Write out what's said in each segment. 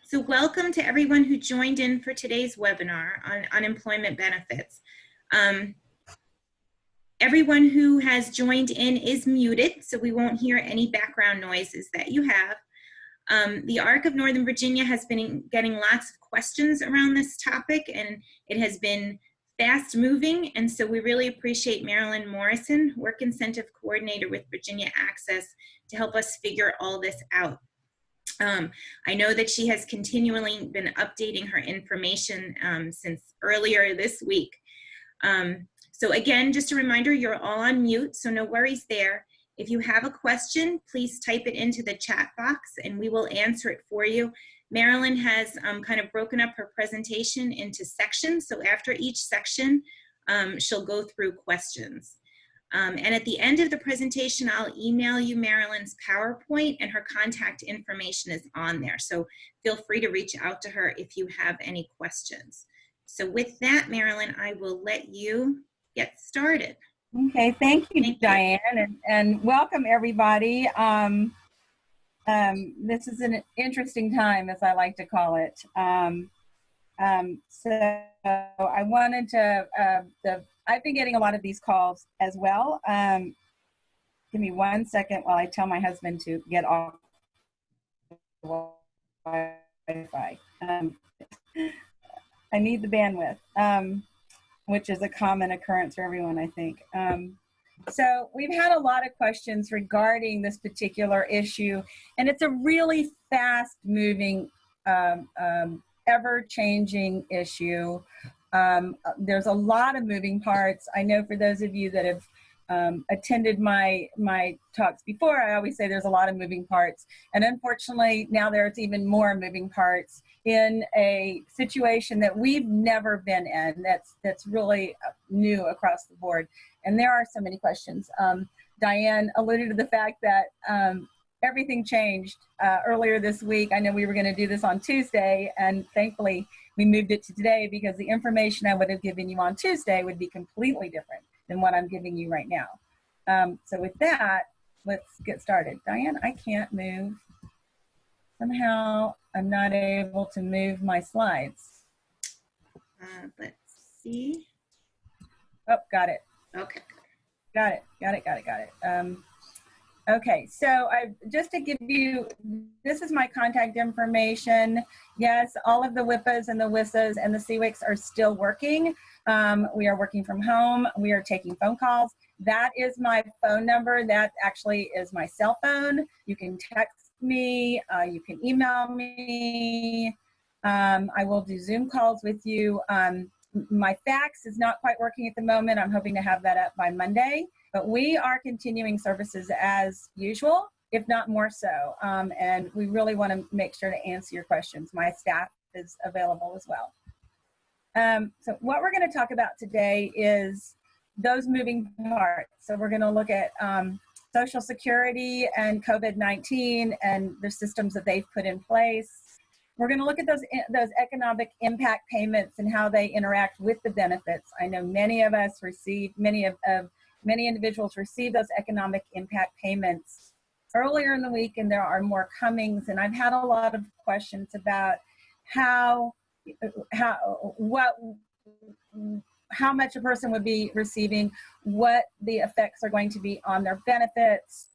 So welcome to everyone who joined in for today's webinar on unemployment benefits. Everyone who has joined in is muted, so we won't hear any background noises that you have. The ARC of Northern Virginia has been getting lots of questions around this topic, and it has been fast moving, and so we really appreciate Marilyn Morrison, Work Incentive Coordinator with Virginia Access, to help us figure all this out. I know that she has continually been updating her information since earlier this week. So again, just a reminder, you're all on mute, so no worries there. If you have a question, please type it into the chat box and we will answer it for you. Marilyn has kind of broken up her presentation into sections, so after each section, she'll go through questions. And at the end of the presentation, I'll email you Marilyn's PowerPoint, and her contact information is on there. So feel free to reach out to her if you have any questions. So with that, Marilyn, I will let you get started. Okay, thank you, Diane, and welcome everybody. This is an interesting time, as I like to call it. So I wanted to, I've been getting a lot of these calls as well. Give me 1 second while I tell my husband to get off the Wi-Fi. I need the bandwidth, which is a common occurrence for everyone, I think. So we've had a lot of questions regarding this particular issue, and it's a really fast-moving, ever-changing issue. There's a lot of moving parts. I know for those of you that have attended my talks before, I always say there's a lot of moving parts. And unfortunately, now there's even more moving parts in a situation that we've never been in. That's really new across the board. And there are so many questions. Diane alluded to the fact that everything changed earlier this week. I know we were going to do this on Tuesday, and thankfully we moved it to today because the information I would have given you on Tuesday would be completely different than what I'm giving you right now. So with that, let's get started. Diane, I can't move. Somehow I'm not able to move my slides. Let's see. Oh, got it. Okay. Got it. Okay, so just to give you, this is my contact information. Yes, all of the WIPAs and the WISAs and the CWICs are still working. We are working from home. We are taking phone calls. That is my phone number. That actually is my cell phone. You can text me. You can email me. I will do Zoom calls with you. My fax is not quite working at the moment. I'm hoping to have that up by Monday. But we are continuing services as usual, if not more so. And we really want to make sure to answer your questions. My staff is available as well. So what we're going to talk about today is those moving parts. So we're going to look at Social Security and COVID-19 and the systems that they've put in place. We're going to look at those economic impact payments and how they interact with the benefits. I know many of us receive, many individuals receive those economic impact payments earlier in the week, and there are more comings. And I've had a lot of questions about how much a person would be receiving, what the effects are going to be on their benefits,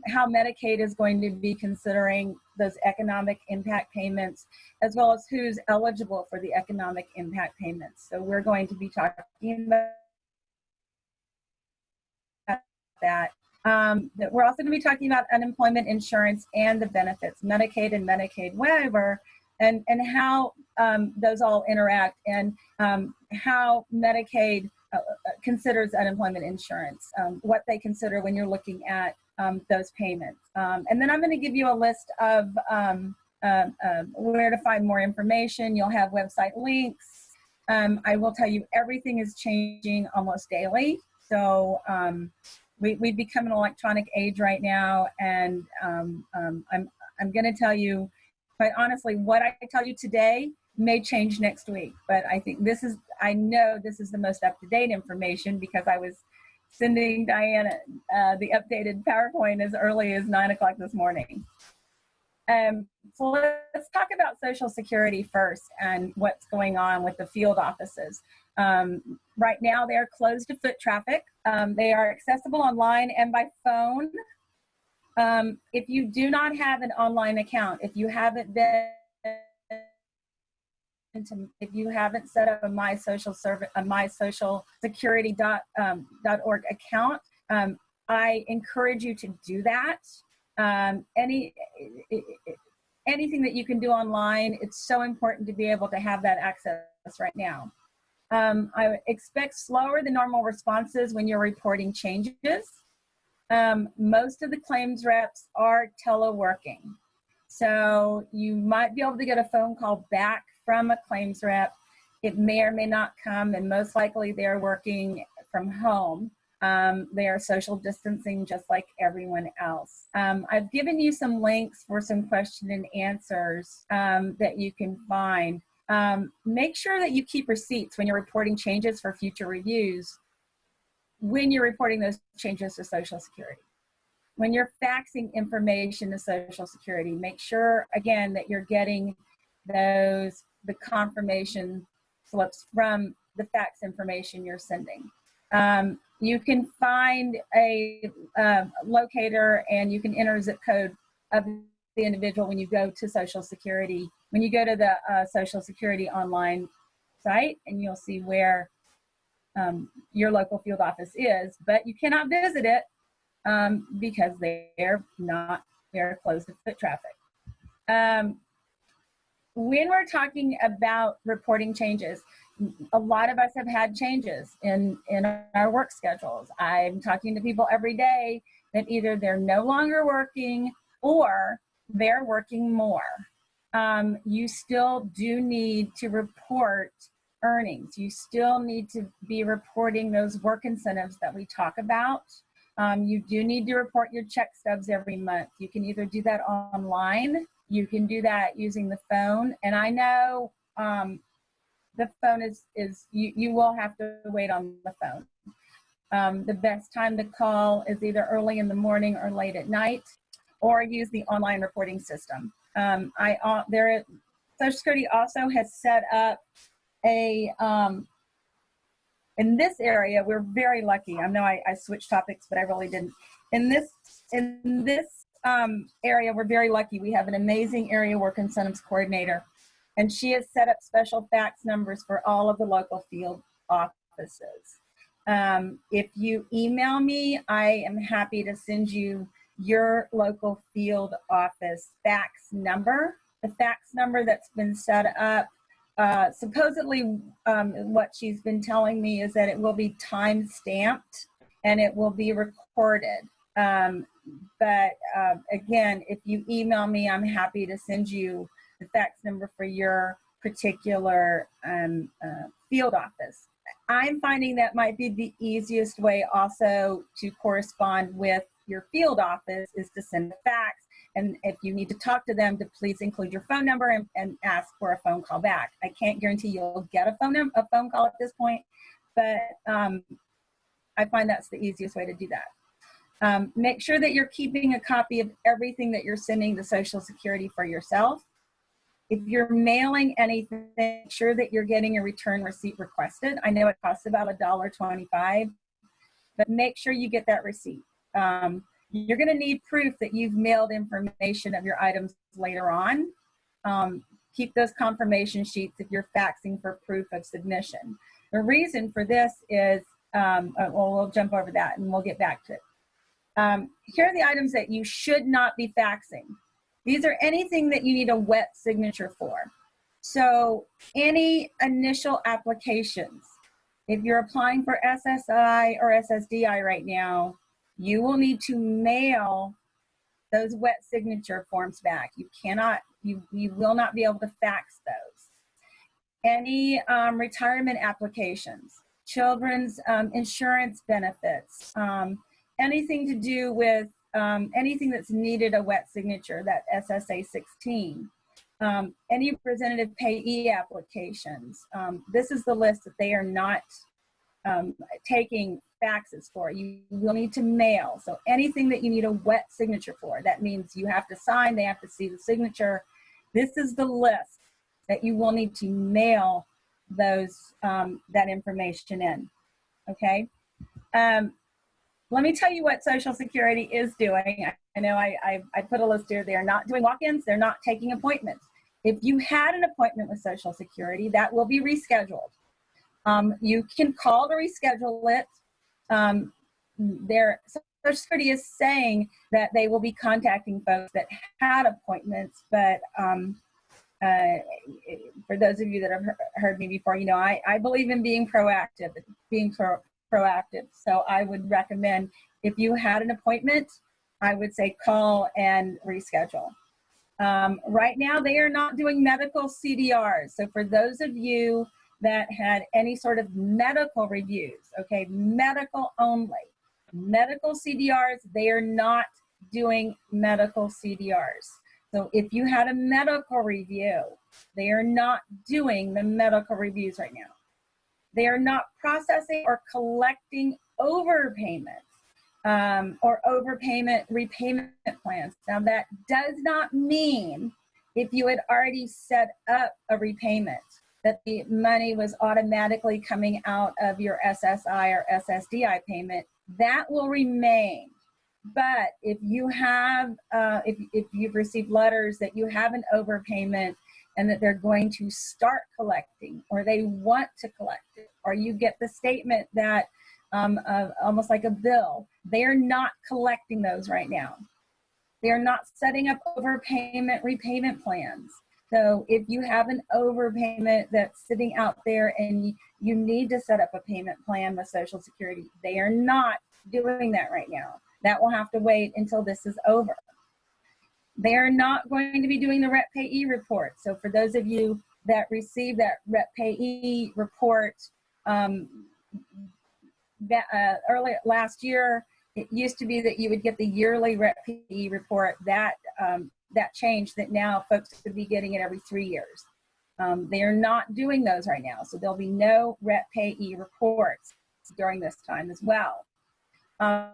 how Medicaid is going to be considering those economic impact payments, as well as who's eligible for the economic impact payments. So we're going to be talking about that. We're also going to be talking about unemployment insurance and the benefits, Medicaid and Medicaid waiver, and how those all interact, and how Medicaid considers unemployment insurance, what they consider when you're looking at those payments. And then I'm going to give you a list of where to find more information. You'll have website links. I will tell you everything is changing almost daily. So we've become an electronic age right now, and I'm going to tell you, quite honestly, what I tell you today may change next week. But I think I know this is the most up-to-date information because I was sending Diane the updated PowerPoint as early as 9 o'clock this morning. So let's talk about Social Security first and what's going on with the field offices. Right now, they are closed to foot traffic. They are accessible online and by phone. If you do not have an online account, if you haven't set up a mysocialsecurity.org account, I encourage you to do that. Anything that you can do online, it's so important to be able to have that access right now. I expect slower than normal responses when you're reporting changes. Most of the claims reps are teleworking. So you might be able to get a phone call back from a claims rep. It may or may not come, and most likely they're working from home. They are social distancing just like everyone else. I've given you some links for some question and answers that you can find. Make sure that you keep receipts when you're reporting changes for future reviews, when you're reporting those changes to Social Security. When you're faxing information to Social Security, make sure, again, that you're getting the confirmation slips from the fax information you're sending. You can find a locator and you can enter a zip code of the individual when you go to Social Security. When you go to the Social Security online site, and you'll see where your local field office is, but you cannot visit it because they're closed to foot traffic. When we're talking about reporting changes, a lot of us have had changes in our work schedules. I'm talking to people every day that either they're no longer working or they're working more. You still do need to report earnings. You still need to be reporting those work incentives that we talk about. You do need to report your check stubs every month. You can either do that online, you can do that using the phone, and I know the phone you will have to wait on the phone. The best time to call is either early in the morning or late at night, or use the online reporting system. Social Security also has set up in this area, we're very lucky. I know I switched topics, but I really didn't. In this area, we're very lucky. We have an amazing area work incentives coordinator, and she has set up special fax numbers for all of the local field offices. If you email me, I am happy to send you your local field office fax number. The fax number that's been set up, supposedly what she's been telling me is that it will be time stamped and it will be recorded. But again, if you email me, I'm happy to send you the fax number for your particular field office. I'm finding that might be the easiest way also to correspond with your field office is to send a fax. And if you need to talk to them, to please include your phone number and ask for a phone call back. I can't guarantee you'll get a phone call at this point, but I find that's the easiest way to do that. Make sure that you're keeping a copy of everything that you're sending to Social Security for yourself. If you're mailing anything, make sure that you're getting a return receipt requested. I know it costs about $1.25, but make sure you get that receipt. You're going to need proof that you've mailed information of your items later on. Keep those confirmation sheets if you're faxing for proof of submission. The reason for this is, we'll jump over that and we'll get back to it. Here are the items that you should not be faxing. These are anything that you need a wet signature for. So any initial applications, if you're applying for SSI or SSDI right now, you will need to mail those wet signature forms back. You will not be able to fax those. Any retirement applications, children's insurance benefits, anything to do with anything that's needed a wet signature, that SSA 16. Any representative payee applications. This is the list that they are not taking faxes for. You will need to mail. So anything that you need a wet signature for, that means you have to sign, they have to see the signature. This is the list that you will need to mail those, that information in, okay? Let me tell you what Social Security is doing. I know I put a list here. They're not doing walk-ins. They're not taking appointments. If you had an appointment with Social Security, that will be rescheduled. You can call to reschedule it. Social Security is saying that they will be contacting folks that had appointments, but for those of you that have heard me before, you know, I believe in being proactive, proactive. So I would recommend, if you had an appointment, I would say call and reschedule. Right now, they are not doing medical CDRs. So for those of you that had any sort of medical reviews, okay, medical only, medical CDRs, they are not doing medical CDRs. So if you had a medical review, they are not doing the medical reviews right now. They are not processing or collecting overpayments or overpayment repayment plans. Now that does not mean if you had already set up a repayment that the money was automatically coming out of your SSI or SSDI payment. That will remain. But if you have, if you've received letters that you have an overpayment and that they're going to start collecting, or they want to collect it, or you get the statement that almost like a bill, they are not collecting those right now. They are not setting up overpayment repayment plans. So if you have an overpayment that's sitting out there and you need to set up a payment plan with Social Security, they are not doing that right now. That will have to wait until this is over. They are not going to be doing the REP payee report. So for those of you that received that REP payee report early last year, it used to be that you would get the yearly REP payee report. That changed, that now folks could be getting it every 3 years. They are not doing those right now. So there'll be no REP payee reports during this time as well.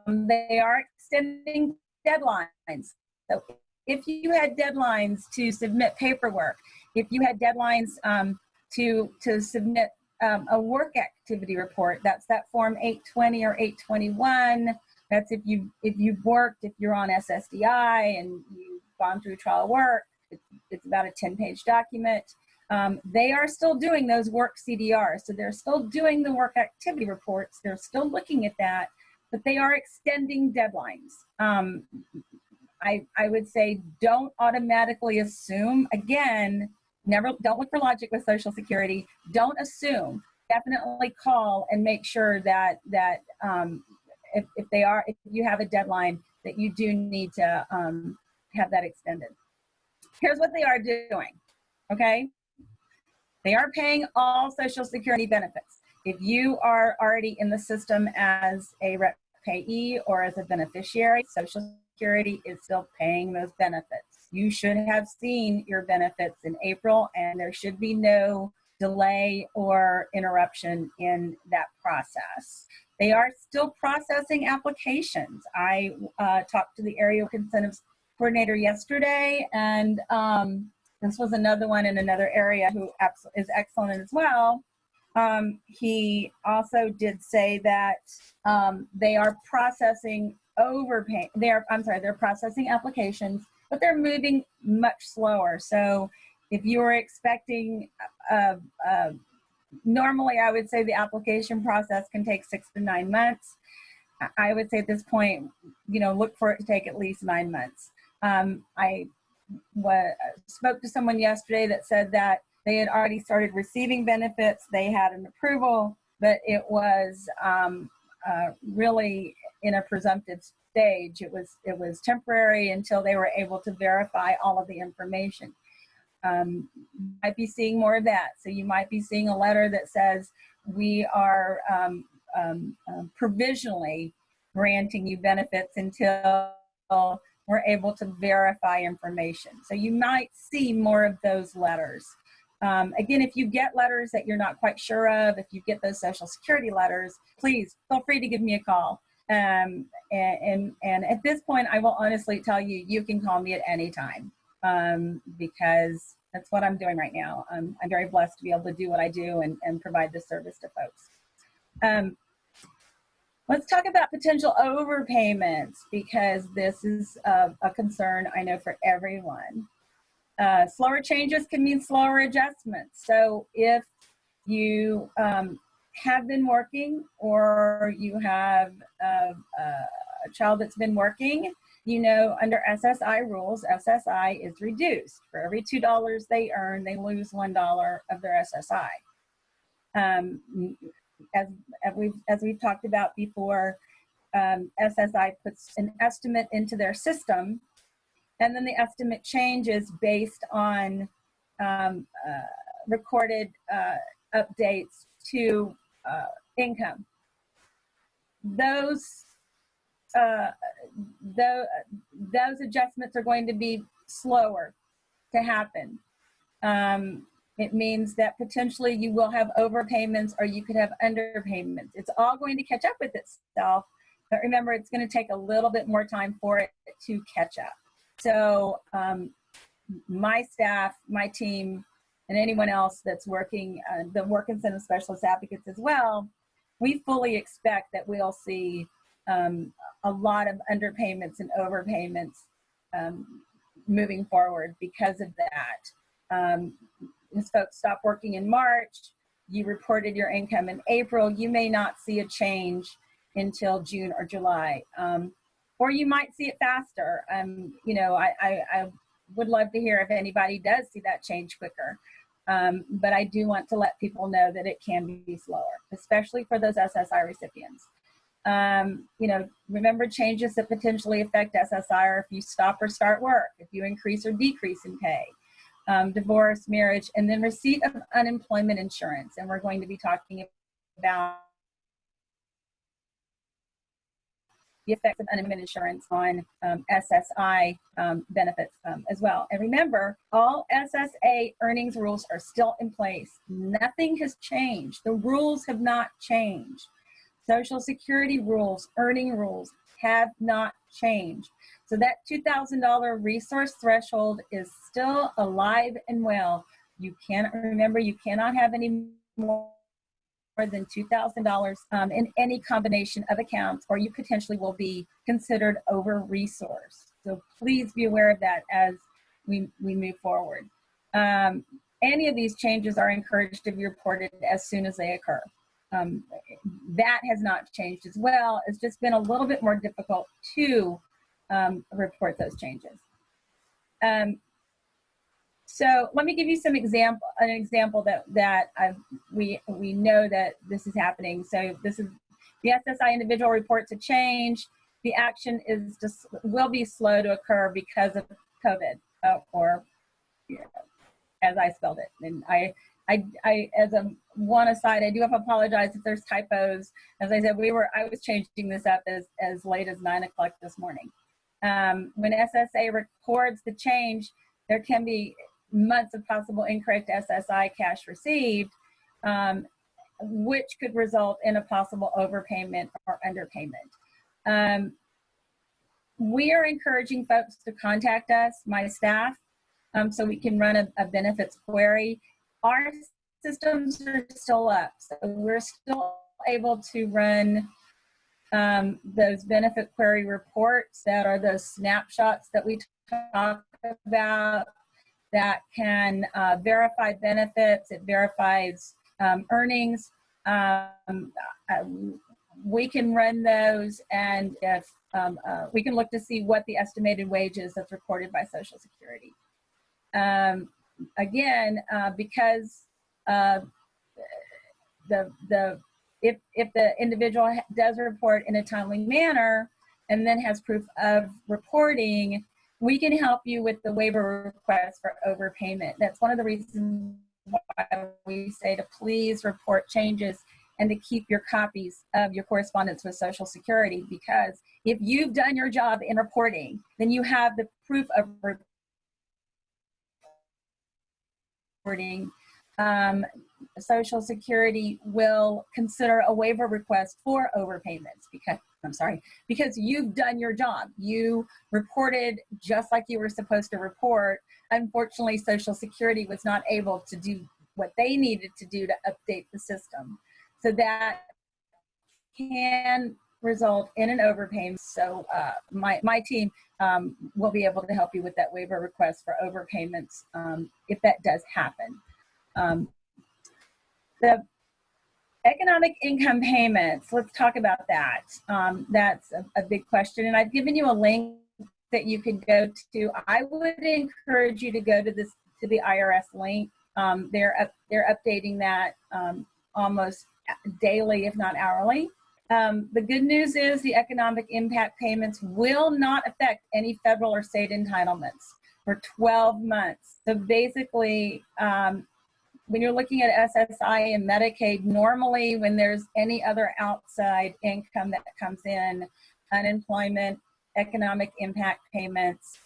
They are extending deadlines. So if you had deadlines to submit paperwork, if you had deadlines to submit a work activity report, that's that form 820 or 821. That's if you've worked, if you're on SSDI and you've gone through trial work, it's about a 10-page document. They are still doing those work CDRs. So they're still doing the work activity reports. They're still looking at that, but they are extending deadlines. I would say don't automatically assume. Again, don't look for logic with Social Security. Don't assume. Definitely call and make sure that if you have a deadline, that you do need to have that extended. Here's what they are doing, okay? They are paying all Social Security benefits. If you are already in the system as a REP payee or as a beneficiary, Social Security is still paying those benefits. You should have seen your benefits in April, and there should be no delay or interruption in that process. They are still processing applications. I talked to the area incentives coordinator yesterday, and this was another one in another area who is excellent as well. He also did say that they are processing they're processing applications, but they're moving much slower. So if you were expecting, normally I would say the application process can take 6 to 9 months. I would say at this point, look for it to take at least 9 months. I spoke to someone yesterday that said that they had already started receiving benefits. They had an approval, but it was really in a presumptive stage. It was temporary until they were able to verify all of the information. You might be seeing more of that. So you might be seeing a letter that says, we are provisionally granting you benefits until we're able to verify information. So you might see more of those letters. Again, if you get letters that you're not quite sure of, if you get those Social Security letters, please feel free to give me a call. And at this point, I will honestly tell you, you can call me at any time, because that's what I'm doing right now. I'm very blessed to be able to do what I do and provide this service to folks. Let's talk about potential overpayments, because this is a concern I know for everyone. Slower changes can mean slower adjustments. So if you have been working, or you have a child that's been working, you know, under SSI rules, SSI is reduced. For every $2 they earn, they lose $1 of their SSI. As we've talked about before, SSI puts an estimate into their system, and then the estimate changes based on recorded updates to income. Those adjustments are going to be slower to happen. It means that potentially you will have overpayments, or you could have underpayments. It's all going to catch up with itself, but remember, it's going to take a little bit more time for it to catch up. So my staff, my team, and anyone else that's working, the work incentive specialist advocates as well, we fully expect that we'll see a lot of underpayments and overpayments moving forward because of that. As folks stop working in March, you reported your income in April, you may not see a change until June or July. Or you might see it faster. You know, I would love to hear if anybody does see that change quicker. But I do want to let people know that it can be slower, especially for those SSI recipients. You know, remember, changes that potentially affect SSI are if you stop or start work, if you increase or decrease in pay, divorce, marriage, and then receipt of unemployment insurance. And we're going to be talking about the effects of unemployment insurance on SSI benefits as well. And remember, all SSA earnings rules are still in place. Nothing has changed. The rules have not changed. Social Security rules, earning rules have not changed. So that $2,000 resource threshold is still alive and well. You can't, remember, you cannot have any more than $2,000 in any combination of accounts, or you potentially will be considered over-resourced. So please be aware of that as we move forward. Any of these changes are encouraged to be reported as soon as they occur. That has not changed as well. It's just been a little bit more difficult to report those changes. So let me give you an example that we know that this is happening. So this is the SSI individual report to change. The action is just will be slow to occur because of COVID, or you know, as I spelled it. And I as a one aside, I do have to apologize if there's typos. As I said, I was changing this up as late as 9 o'clock this morning. When SSA records the change, there can be months of possible incorrect SSI cash received, which could result in a possible overpayment or underpayment. We are encouraging folks to contact us, my staff, so we can run a benefits query. Our systems are still up, so we're still able to run those benefit query reports that are those snapshots that we talk about that can verify benefits. It verifies earnings. We can run those, and if we can look to see what the estimated wage is that's reported by Social Security. Again, because if the individual does report in a timely manner and then has proof of reporting, we can help you with the waiver request for overpayment. That's one of the reasons why we say to please report changes and to keep your copies of your correspondence with Social Security, because if you've done your job in reporting, then you have the proof of reporting Social Security will consider a waiver request for overpayments because you've done your job. You reported just like you were supposed to report. Unfortunately, Social Security was not able to do what they needed to do to update the system. So that can result in an overpayment. So my team will be able to help you with that waiver request for overpayments if that does happen. The economic income payments, let's talk about that. That's a big question, and I've given you a link that you could go to. I would encourage you to go to the IRS link. They're updating that almost daily, if not hourly. The good news is the economic impact payments will not affect any federal or state entitlements for 12 months. So basically, when you're looking at SSI and Medicaid, normally when there's any other outside income that comes in, unemployment, economic impact payments,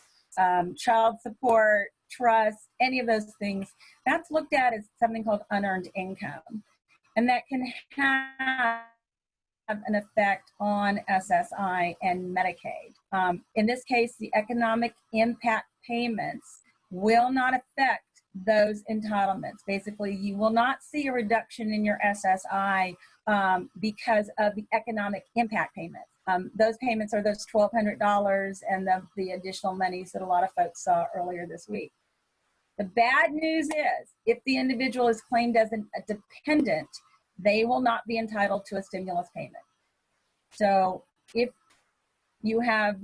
child support, trust, any of those things, that's looked at as something called unearned income. And that can have an effect on SSI and Medicaid. In this case, the economic impact payments will not affect those entitlements. Basically, you will not see a reduction in your SSI because of the economic impact payments. Those payments are those $1,200 and the additional monies that a lot of folks saw earlier this week. The bad news is, if the individual is claimed as a dependent, they will not be entitled to a stimulus payment. So if you have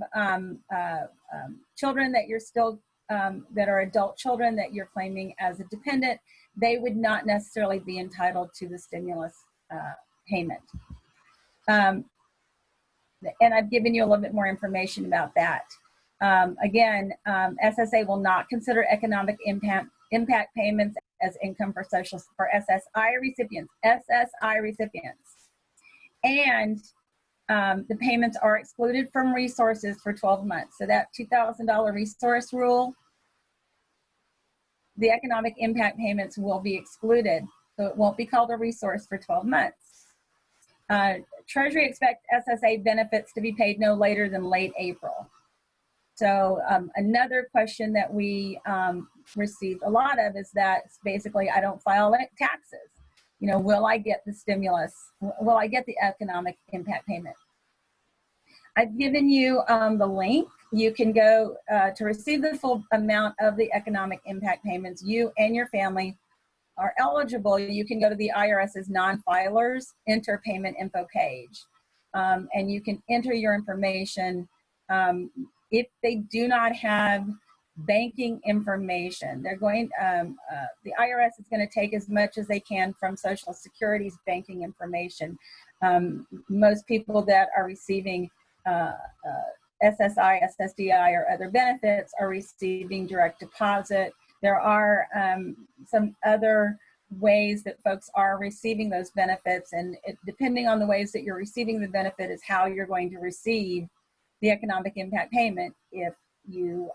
children that you're still that are adult children that you're claiming as a dependent, they would not necessarily be entitled to the stimulus payment. And I've given you a little bit more information about that. Again, SSA will not consider economic impact payments as income for SSI recipients. And the payments are excluded from resources for 12 months. So that $2,000 resource rule, the economic impact payments will be excluded. So it won't be called a resource for 12 months. Treasury expects SSA benefits to be paid no later than late April. So another question that we received a lot of is that basically I don't file taxes. You know, will I get the stimulus? Will I get the economic impact payment? I've given you the link. You can go to receive the full amount of the economic impact payments. You and your family are eligible. You can go to the IRS's non-filers enter payment info page, and you can enter your information. If they do not have banking information, they're going, the IRS is going to take as much as they can from Social Security's banking information. Most people that are receiving SSI, SSDI, or other benefits are receiving direct deposit. There are some other ways that folks are receiving those benefits, and depending on the ways that you're receiving the benefit is how you're going to receive the economic impact payment if you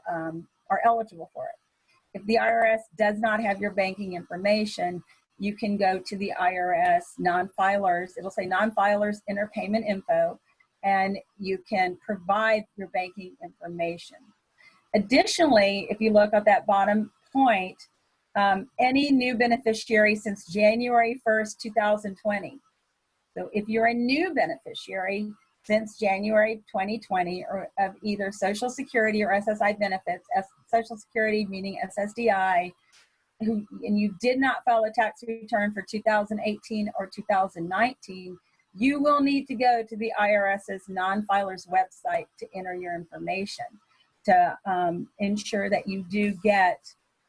are eligible for it. If the IRS does not have your banking information, you can go to the IRS non-filers. It'll say non-filers enter payment info, and you can provide your banking information. Additionally, if you look at that bottom point, any new beneficiary since January 1st, 2020. So if you're a new beneficiary since January 2020 or of either Social Security or SSI benefits, Social Security meaning SSDI, and you did not file a tax return for 2018 or 2019, you will need to go to the IRS's non-filers website to enter your information to ensure that you do get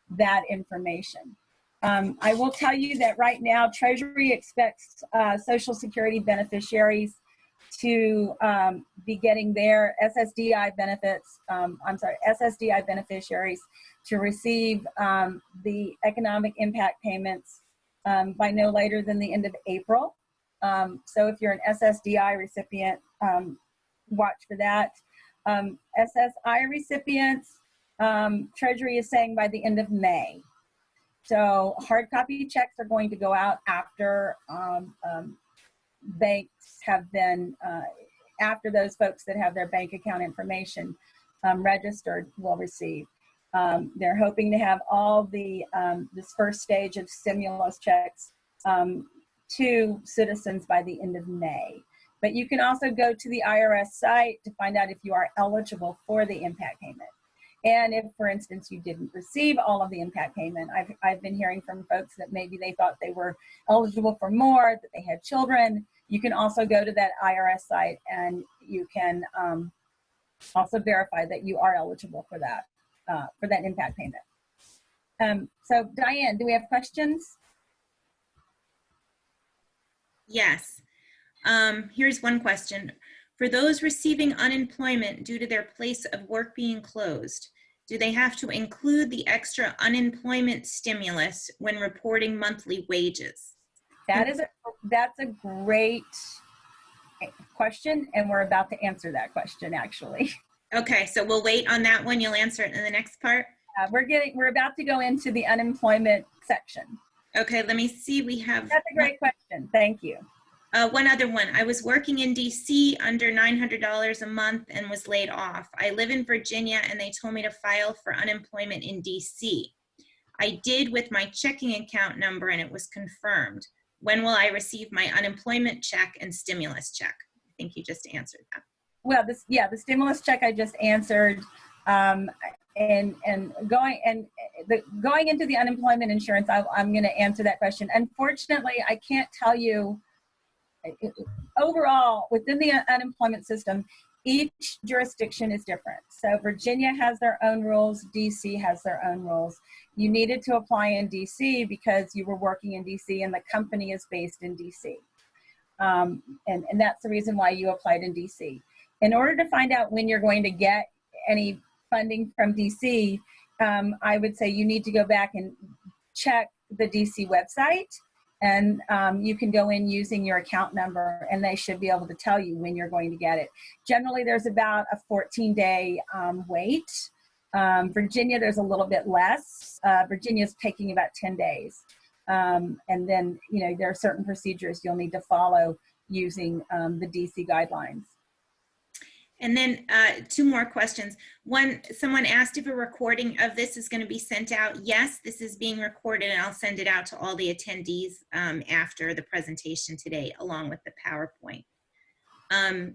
that information. I will tell you that right now, Treasury expects Social Security beneficiaries to be getting their SSDI benefits, SSDI beneficiaries to receive the economic impact payments by no later than the end of April. So if you're an SSDI recipient, watch for that. SSI recipients, Treasury is saying by the end of May. So hard copy checks are going to go out after banks have been, after those folks that have their bank account information registered will receive. They're hoping to have all the this first stage of stimulus checks to citizens by the end of May. But you can also go to the IRS site to find out if you are eligible for the impact payment. And if, for instance, you didn't receive all of the impact payment, I've been hearing from folks that maybe they thought they were eligible for more, that they had children. You can also go to that IRS site and you can also verify that you are eligible for that impact payment. So Diane, do we have questions? Yes. Here's one question. For those receiving unemployment due to their place of work being closed, do they have to include the extra unemployment stimulus when reporting monthly wages? That's a great question, and we're about to answer that question actually. Okay, so we'll wait on that one. You'll answer it in the next part. We're about to go into the unemployment section. Okay, let me see. We have. That's a great question. Thank you. One other one. I was working in DC under $900 a month and was laid off. I live in Virginia and they told me to file for unemployment in DC. I did with my checking account number and it was confirmed. When will I receive my unemployment check and stimulus check? I think you just answered that. Well, the stimulus check I just answered, and going into the unemployment insurance, I'm going to answer that question. Unfortunately, I can't tell you. Overall, within the unemployment system, each jurisdiction is different. So Virginia has their own rules, DC has their own rules. You needed to apply in DC because you were working in DC and the company is based in DC. And that's the reason why you applied in DC. In order to find out when you're going to get any funding from DC, I would say you need to go back and check the DC website. And you can go in using your account number and they should be able to tell you when you're going to get it. Generally, there's about a 14-day wait. Virginia, there's a little bit less. Virginia's taking about 10 days. And then, there are certain procedures you'll need to follow using the DC guidelines. And then two more questions. One, someone asked if a recording of this is going to be sent out. Yes, this is being recorded and I'll send it out to all the attendees after the presentation today, along with the PowerPoint.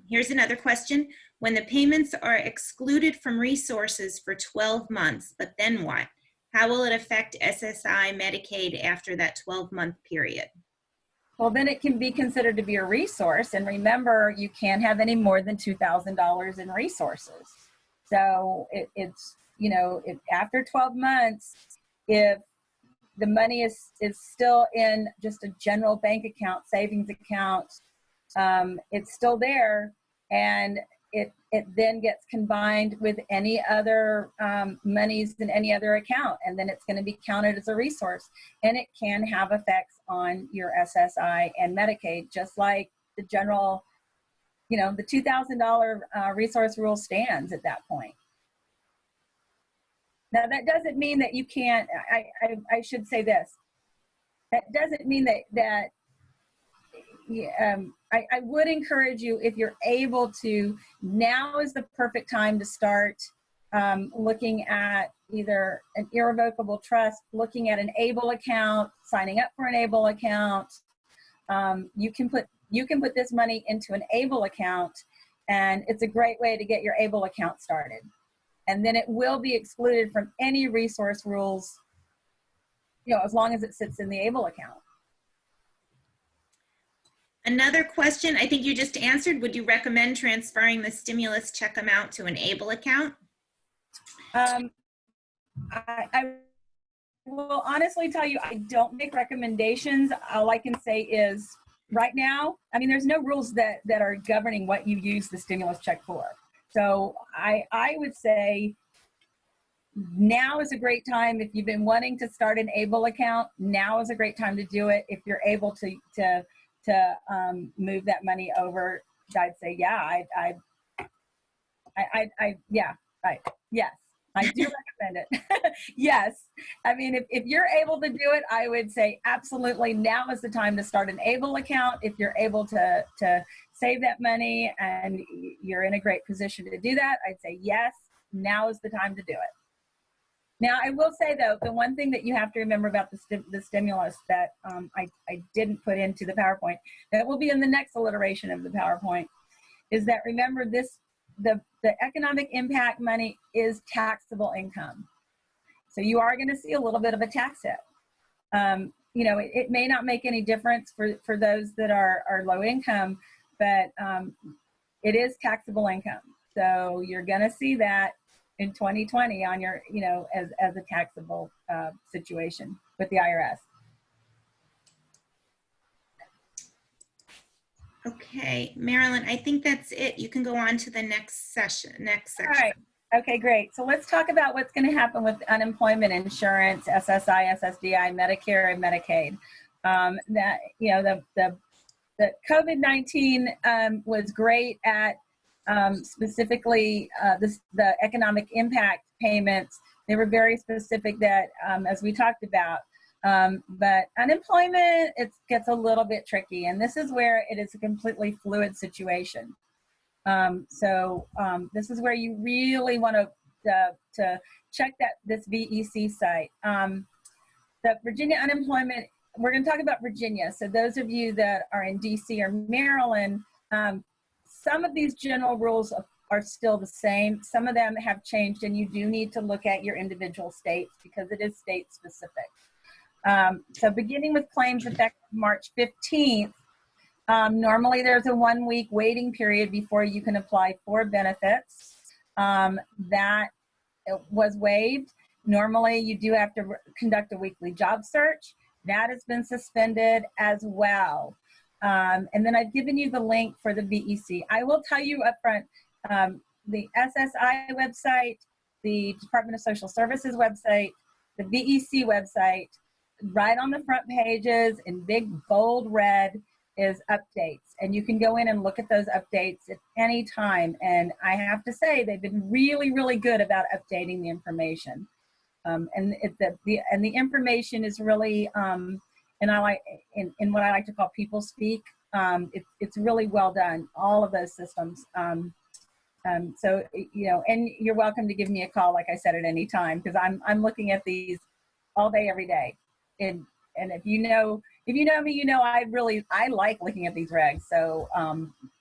Here's another question. When the payments are excluded from resources for 12 months, but then what? How will it affect SSI Medicaid after that 12-month period? Well, then it can be considered to be a resource. And remember, you can't have any more than $2,000 in resources. So it's after 12 months, if the money is still in just a general bank account, savings account, it's still there, and it then gets combined with any other monies in any other account, and then it's going to be counted as a resource, and it can have effects on your SSI and Medicaid, just like the general, the $2,000 resource rule stands at that point. Now that doesn't mean that you can't. I should say this. That doesn't mean that I would encourage you, if you're able to, now is the perfect time to start looking at either an irrevocable trust, looking at an ABLE account, signing up for an ABLE account. You can put this money into an ABLE account, and it's a great way to get your ABLE account started. And then it will be excluded from any resource rules, as long as it sits in the ABLE account. Another question, I think you just answered. Would you recommend transferring the stimulus check amount to an ABLE account? I will honestly tell you, I don't make recommendations. All I can say is right now, there's no rules that are governing what you use the stimulus check for. So I would say now is a great time. If you've been wanting to start an ABLE account, now is a great time to do it. If you're able to move that money over, I'd say, yeah, yes. I do recommend it. Yes. I mean, if you're able to do it, I would say absolutely now is the time to start an ABLE account. If you're able to save that money and you're in a great position to do that, I'd say yes, now is the time to do it. Now, I will say, though, the one thing that you have to remember about the stimulus that I didn't put into the PowerPoint, that will be in the next iteration of the PowerPoint, is that remember the economic impact money is taxable income. So you are going to see a little bit of a tax hit. You know, it may not make any difference for those that are low income, but it is taxable income. So you're going to see that in 2020 on your, you know, as a taxable situation with the IRS. Okay, Marilyn, I think that's it. You can go on to the next section. All right. Okay, great. So let's talk about what's going to happen with unemployment insurance, SSI, SSDI, Medicare, and Medicaid. That, you know, the COVID-19 was great at specifically the economic impact payments. They were very specific that, as we talked about, but unemployment, it gets a little bit tricky, and this is where it is a completely fluid situation. This is where you really want to check this VEC site. The Virginia unemployment, we're going to talk about Virginia. So those of you that are in DC or Maryland, some of these general rules are still the same. Some of them have changed, and you do need to look at your individual states because it is state specific. So beginning with claims effective March 15th, normally there's a 1 week waiting period before you can apply for benefits. That was waived. Normally you do have to conduct a weekly job search. That has been suspended as well. And then I've given you the link for the VEC. I will tell you up front, the SSI website, the Department of Social Services website, the VEC website, right on the front pages in big bold red is updates. And you can go in and look at those updates at any time. And I have to say, they've been really, really good about updating the information. And the information is really, and I like in what I like to call people speak. It's really well done, all of those systems. So, you know, and you're welcome to give me a call, like I said, at any time, because I'm looking at these all day, every day. And if you know me, you know I like looking at these regs. So,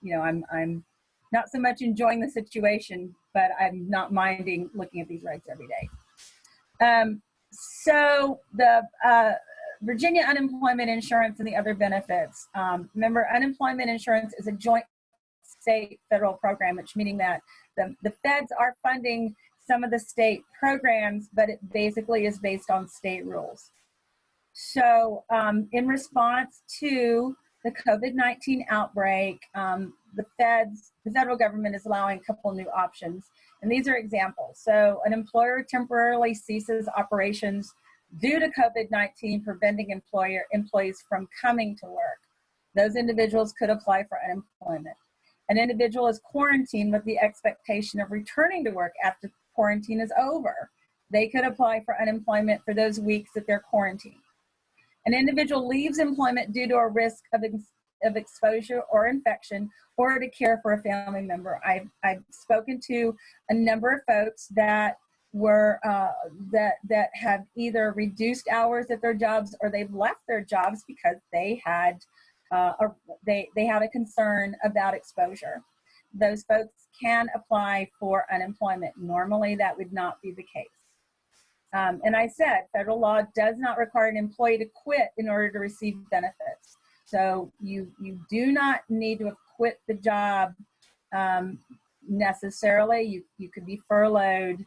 you know, I'm not so much enjoying the situation, but I'm not minding looking at these regs every day. So the Virginia unemployment insurance and the other benefits. Remember, unemployment insurance is a joint state federal program, which meaning that the feds are funding some of the state programs, but it basically is based on state rules. So in response to the COVID-19 outbreak, the federal government is allowing a couple new options. And these are examples. So an employer temporarily ceases operations due to COVID-19, preventing employees from coming to work. Those individuals could apply for unemployment. An individual is quarantined with the expectation of returning to work after quarantine is over. They could apply for unemployment for those weeks that they're quarantined. An individual leaves employment due to a risk of exposure or infection or to care for a family member. I've spoken to a number of folks that were that have either reduced hours at their jobs or they've left their jobs because they had a concern about exposure. Those folks can apply for unemployment. Normally that would not be the case. And I said, federal law does not require an employee to quit in order to receive benefits. So you do not need to have quit the job necessarily. You could be furloughed.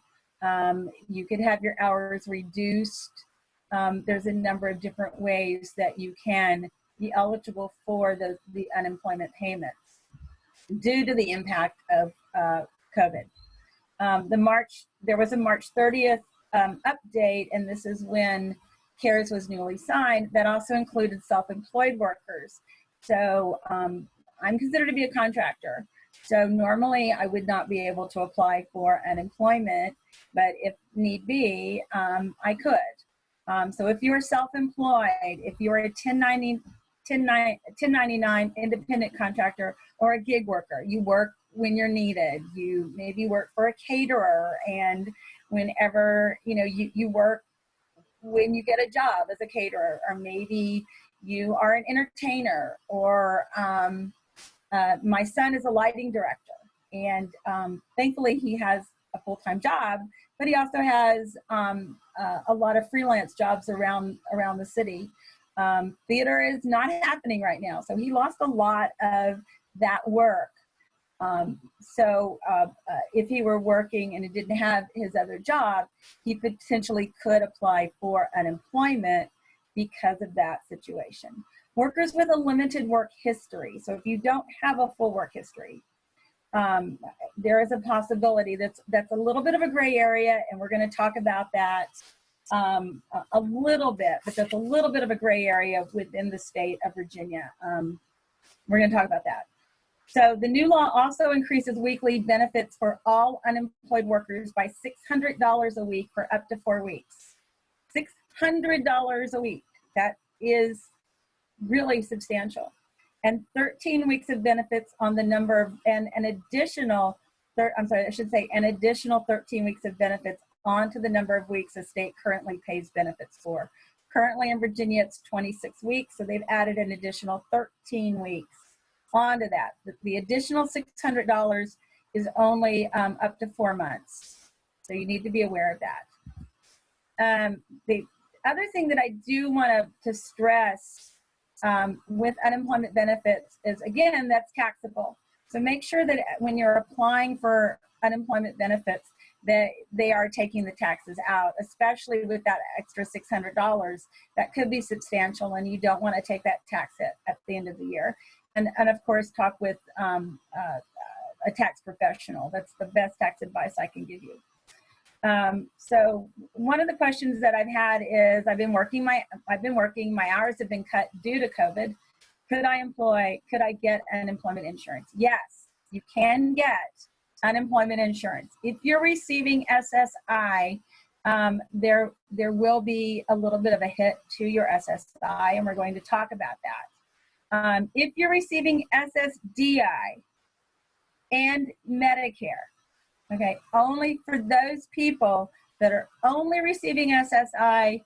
You could have your hours reduced. There's a number of different ways that you can be eligible for the unemployment payments due to the impact of COVID. There was a March 30th update, and this is when CARES was newly signed, that also included self-employed workers. So I'm considered to be a contractor. So normally I would not be able to apply for unemployment, but if need be, I could. So if you're self-employed, if you're a 1099 independent contractor or a gig worker, you work when you're needed. You maybe work for a caterer, and whenever, you work when you get a job as a caterer, or maybe you are an entertainer, or my son is a lighting director, and thankfully he has a full-time job, but he also has a lot of freelance jobs around the city. Theater is not happening right now, so he lost a lot of that work. So if he were working and he didn't have his other job, he potentially could apply for unemployment because of that situation. Workers with a limited work history. So if you don't have a full work history, there is a possibility that's a little bit of a gray area, and we're going to talk about that a little bit, but that's a little bit of a gray area within the state of Virginia. We're going to talk about that. So the new law also increases weekly benefits for all unemployed workers by $600 a week for up to 4 weeks. $600 a week. That is really substantial. And 13 weeks of benefits on the number of, and an additional, an additional 13 weeks of benefits onto the number of weeks the state currently pays benefits for. Currently in Virginia, it's 26 weeks, so they've added an additional 13 weeks onto that. The additional $600 is only up to 4 months. So you need to be aware of that. The other thing that I do want to stress with unemployment benefits is, again, that's taxable. So make sure that when you're applying for unemployment benefits, that they are taking the taxes out, especially with that extra $600. That could be substantial, and you don't want to take that tax hit at the end of the year. And of course, talk with a tax professional. That's the best tax advice I can give you. So one of the questions that I've had is, I've been working, my hours have been cut due to COVID. Could I get unemployment insurance? Yes, you can get unemployment insurance. If you're receiving SSI, there will be a little bit of a hit to your SSI, and we're going to talk about that. If you're receiving SSDI and Medicare, okay, only for those people that are only receiving SSI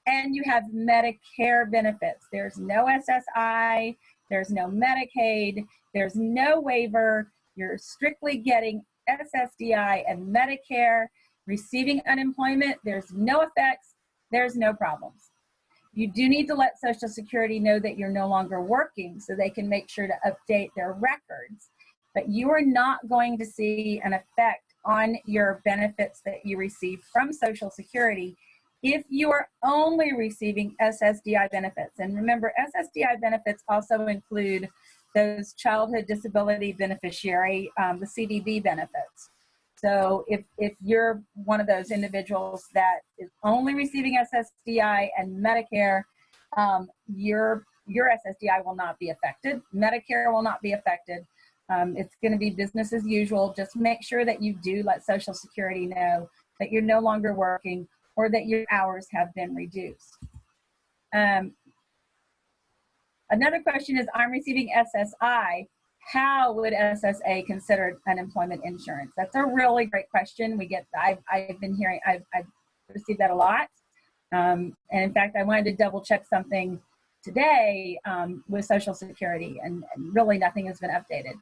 and you have Medicare benefits. There's no SSI, there's no Medicaid, there's no waiver. You're strictly getting SSDI and Medicare, receiving unemployment. There's no effects, there's no problems. You do need to let Social Security know that you're no longer working so they can make sure to update their records. But you are not going to see an effect on your benefits that you receive from Social Security if you are only receiving SSDI benefits. And remember, SSDI benefits also include those childhood disability beneficiary, the CDB benefits. So if you're one of those individuals that is only receiving SSDI and Medicare, your SSDI will not be affected. Medicare will not be affected. It's going to be business as usual. Just make sure that you do let Social Security know that you're no longer working or that your hours have been reduced. Another question is, I'm receiving SSI. How would SSA consider unemployment insurance? That's a really great question. I've received that a lot. And in fact, I wanted to double check something today with Social Security, and really nothing has been updated.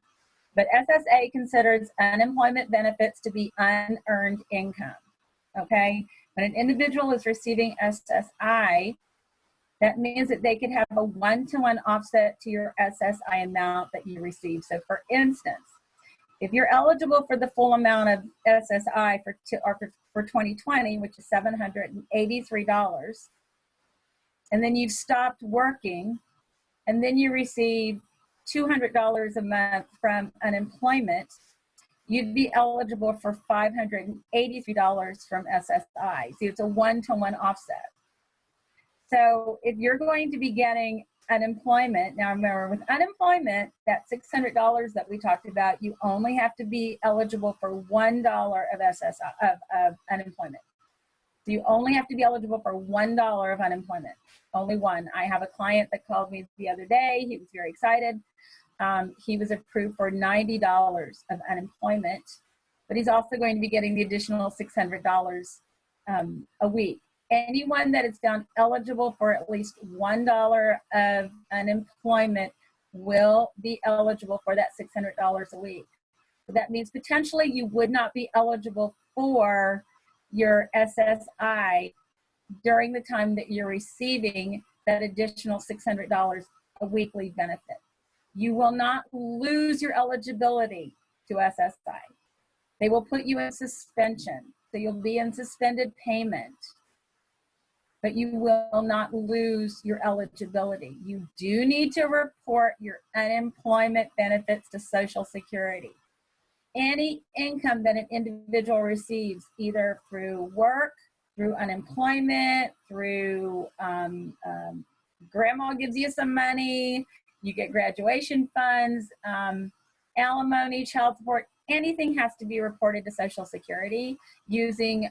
But SSA considers unemployment benefits to be unearned income, okay? When an individual is receiving SSI, that means that they could have a one-to-one offset to your SSI amount that you receive. So for instance, if you're eligible for the full amount of SSI for 2020, which is $783, and then you've stopped working, and then you receive $200 a month from unemployment, you'd be eligible for $583 from SSI. So it's a one-to-one offset. So if you're going to be getting unemployment, now remember with unemployment, that $600 that we talked about, you only have to be eligible for $1 of SSI, of unemployment. So you only have to be eligible for $1 of unemployment, only one. I have a client that called me the other day. He was very excited. He was approved for $90 of unemployment, but he's also going to be getting the additional $600 a week. Anyone that is found eligible for at least $1 of unemployment will be eligible for that $600 a week. So that means potentially you would not be eligible for your SSI during the time that you're receiving that additional $600 a weekly benefit. You will not lose your eligibility to SSI. They will put you in suspension. So you'll be in suspended payment, but you will not lose your eligibility. You do need to report your unemployment benefits to Social Security. Any income that an individual receives, either through work, through unemployment, through grandma gives you some money, you get graduation funds, alimony, child support, anything has to be reported to Social Security using,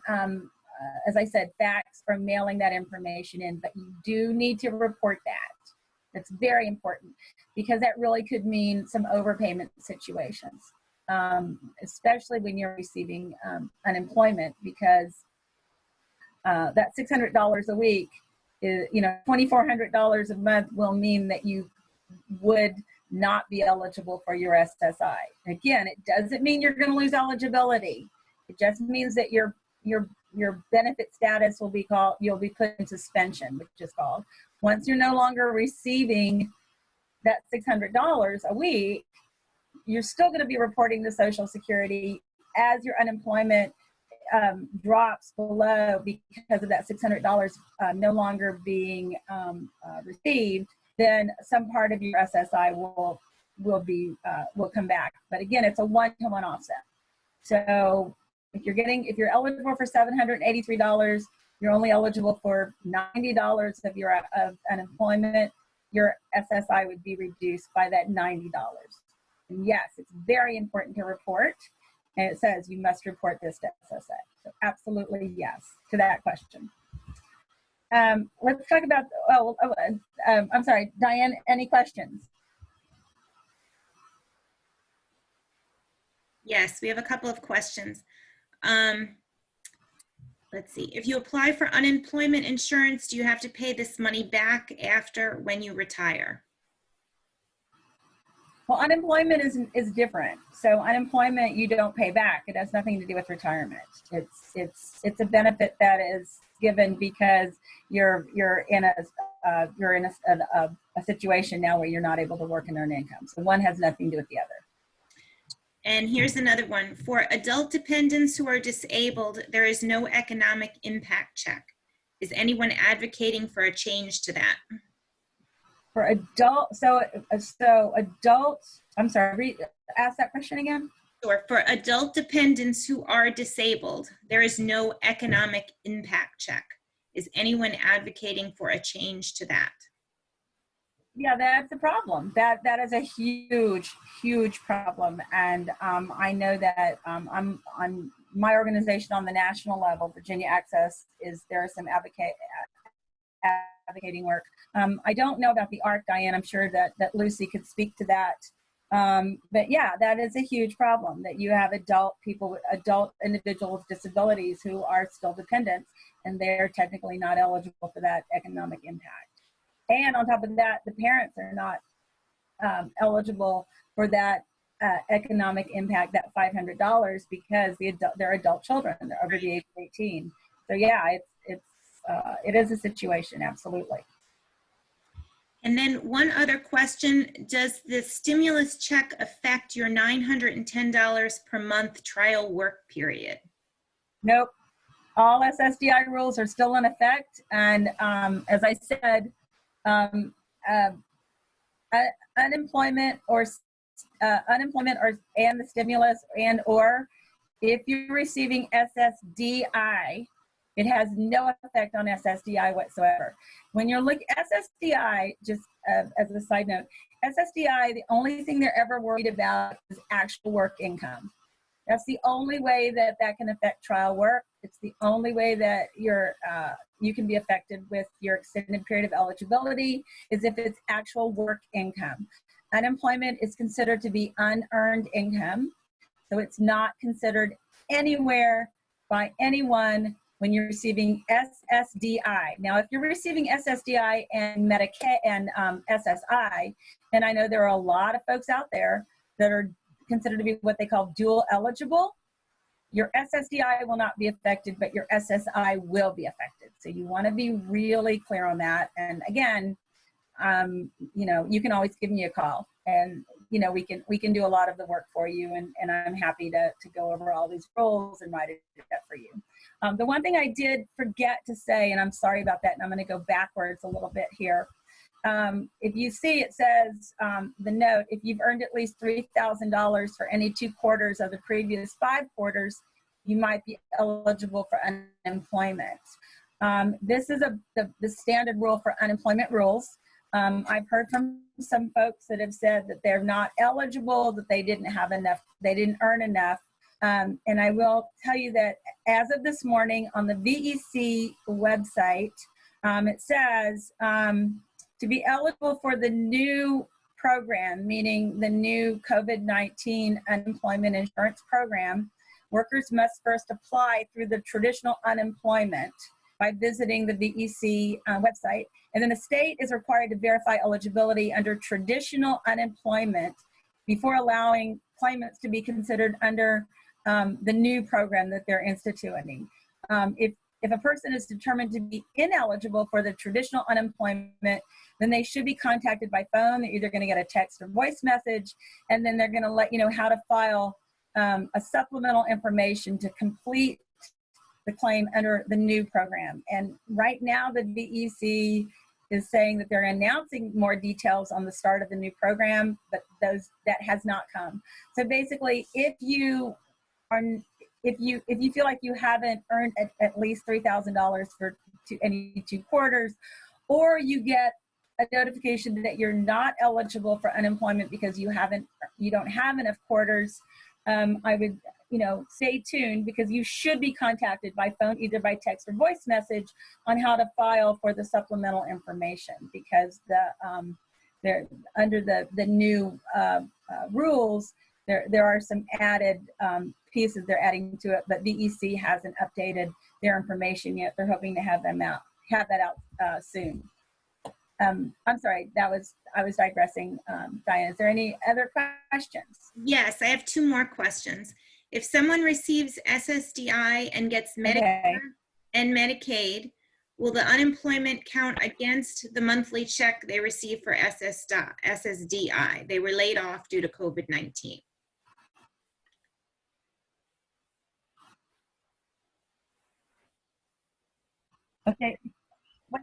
as I said, fax or mailing that information in, but you do need to report that. That's very important because that really could mean some overpayment situations, especially when you're receiving unemployment, because that $600 a week is, $2,400 a month will mean that you would not be eligible for your SSI. Again, it doesn't mean you're going to lose eligibility. It just means that your benefit status will be called, you'll be put in suspension, which is called. Once you're no longer receiving that $600 a week, you're still going to be reporting to Social Security as your unemployment drops below because of that $600 no longer being received. Then some part of your SSI will come back. But again, it's a one-to-one offset. So if you're eligible for $783, you're only eligible for $90 of unemployment, your SSI would be reduced by that $90. And yes, it's very important to report. And it says you must report this to SSA. So absolutely yes to that question. Let's talk about, I'm sorry, Diane, any questions? Yes, we have a couple of questions. Let's see. If you apply for unemployment insurance, do you have to pay this money back after when you retire? Well, unemployment is different. So unemployment you don't pay back. It has nothing to do with retirement. It's a benefit that is given because you're in a situation now where you're not able to work and earn income. So one has nothing to do with the other. And here's another one. For adult dependents who are disabled, there is no economic impact check. Is anyone advocating for a change to that? For adult, so adults, I'm sorry, ask that question again. Sure. For adult dependents who are disabled, there is no economic impact check. Is anyone advocating for a change to that? Yeah, that's a problem. That is a huge problem. And I know that I'm on my organization on the national level, Virginia Access, there is some advocating work. I don't know about the ARC, Diane. I'm sure that Lucy could speak to that. But yeah, that is a huge problem, that you have adult individuals with disabilities who are still dependents, and they're technically not eligible for that economic impact. And on top of that, the parents are not eligible for that economic impact, that $500, because they're adult children. They're over the age of 18. So yeah, it is a situation, absolutely. And then one other question, does the stimulus check affect your $910 per month trial work period? Nope. All SSDI rules are still in effect. And as I said, unemployment and the stimulus, and or if you're receiving SSDI, It has no effect on SSDI whatsoever. When you're looking at SSDI, just as a side note, SSDI, the only thing they're ever worried about is actual work income. That's the only way that that can affect trial work. It's the only way that you can be affected with your extended period of eligibility is if it's actual work income. Unemployment is considered to be unearned income, so it's not considered anywhere by anyone when you're receiving SSDI. Now, if you're receiving SSDI and Medicaid and SSI, and I know there are a lot of folks out there that are considered to be what they call dual eligible, your SSDI will not be affected, but your SSI will be affected. So you want to be really clear on that. And again, you can always give me a call, and we can do a lot of the work for you, and I'm happy to go over all these rules and write it up for you. The one thing I did forget to say, and I'm sorry about that, and I'm going to go backwards a little bit here. If you see, it says the note, if you've earned at least $3,000 for any 2 quarters of the previous 5 quarters, you might be eligible for unemployment. This is the standard rule for unemployment rules. I've heard from some folks that have said that they're not eligible, that they didn't have enough, they didn't earn enough. And I will tell you that as of this morning on the VEC website, it says to be eligible for the new program, meaning the new COVID-19 unemployment insurance program, workers must first apply through the traditional unemployment by visiting the VEC website. And then the state is required to verify eligibility under traditional unemployment before allowing claimants to be considered under the new program that they're instituting. If a person is determined to be ineligible for the traditional unemployment, then they should be contacted by phone. They're either going to get a text or voice message, and then they're going to let you know how to file a supplemental information to complete the claim under the new program. And right now the VEC is saying that they're announcing more details on the start of the new program, but that has not come. So basically, if you feel like you haven't earned at least $3,000 for any 2 quarters, or you get a notification that you're not eligible for unemployment because you don't have enough quarters, I would stay tuned, because you should be contacted by phone, either by text or voice message, on how to file for the supplemental information, because they're under the new rules. There are some added pieces they're adding to it, but VEC hasn't updated their information yet. They're hoping to have that out soon. I'm sorry, I was digressing. Diane, is there any other questions? Yes, I have 2 more questions. If someone receives SSDI and gets Medicare and Medicaid, will the unemployment count against the monthly check they receive for SSDI? They were laid off due to COVID-19. Okay. Well,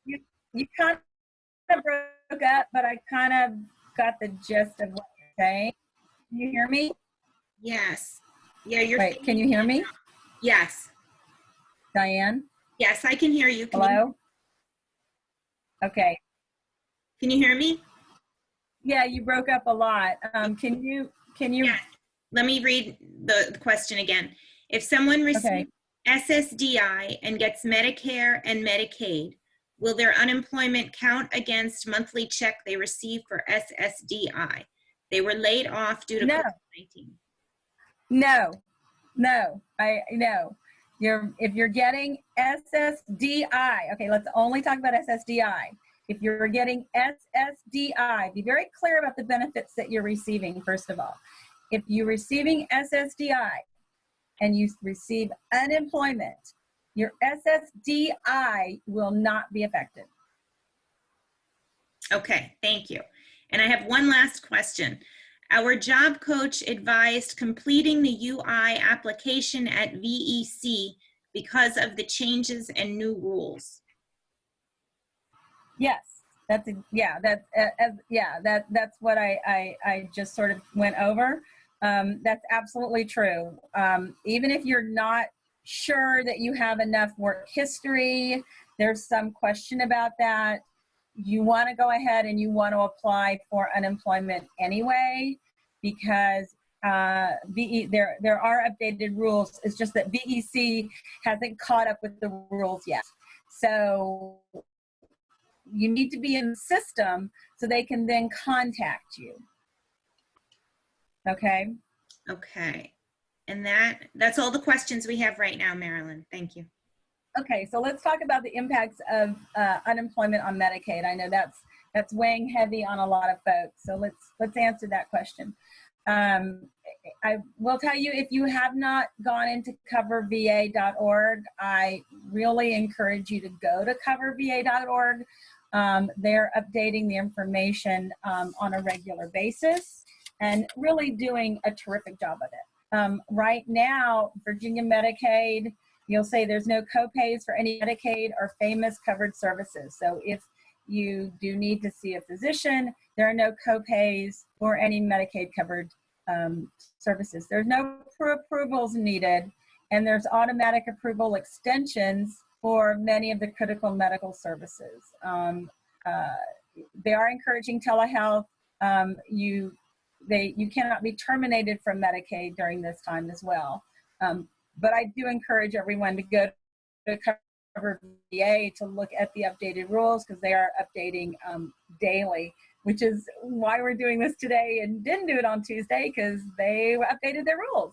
you kind of broke up, but I kind of got the gist of what you're saying. Can you hear me? Yes. Yeah, you're. Wait, can you hear me? Yes. Diane? Yes, I can hear you. Hello? Okay. Can you hear me? Yeah, you broke up a lot. Can you? Yes. Let me read the question again. If someone receives SSDI and gets Medicare and Medicaid, will their unemployment count against monthly check they receive for SSDI? They were laid off due to COVID-19. No. If you're getting SSDI, okay, let's only talk about SSDI. If you're getting SSDI, be very clear about the benefits that you're receiving, first of all. If you're receiving SSDI and you receive unemployment, your SSDI will not be affected. Okay, thank you. And I have one last question. Our job coach advised completing the UI application at VEC because of the changes and new rules. Yes, that's what I just sort of went over. That's absolutely true. Even if you're not sure that you have enough work history. There's some question about that. You want to go ahead and you want to apply for unemployment anyway, because there are updated rules. It's just that VEC hasn't caught up with the rules yet. So you need to be in the system so they can then contact you. Okay? Okay. And that's all the questions we have right now, Marilyn. Thank you. Okay, so let's talk about the impacts of unemployment on Medicaid. I know that's weighing heavy on a lot of folks. So let's answer that question. I will tell you, if you have not gone into coverva.org, I really encourage you to go to coverva.org. They're updating the information on a regular basis and really doing a terrific job of it. Right now, Virginia Medicaid, you'll say there's no copays for any Medicaid or famous covered services. So if you do need to see a physician, there are no copays for any Medicaid covered services. There's no approvals needed, and there's automatic approval extensions for many of the critical medical services. They are encouraging telehealth. You cannot be terminated from Medicaid during this time as well. But I do encourage everyone to go to Cover VA to look at the updated rules, because they are updating daily, which is why we're doing this today and didn't do it on Tuesday, because they updated their rules.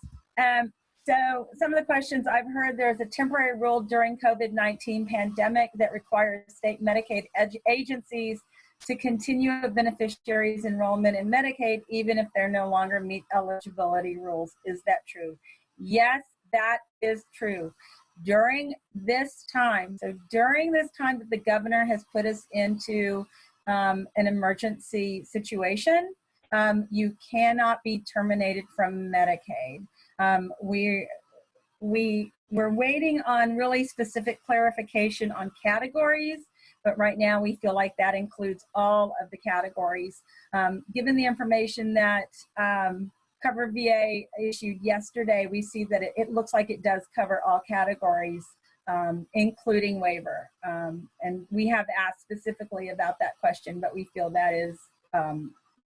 So some of the questions I've heard, there's a temporary rule during COVID-19 pandemic that requires state Medicaid agencies to continue a beneficiary's enrollment in Medicaid, even if they're no longer meet eligibility rules. Is that true? Yes, that is true. During this time, so during this time that the governor has put us into an emergency situation, you cannot be terminated from Medicaid. We're waiting on really specific clarification on categories, but right now we feel like that includes all of the categories. Given the information that Cover VA issued yesterday, we see that it looks like it does cover all categories, including waiver. And we have asked specifically about that question, but we feel that is,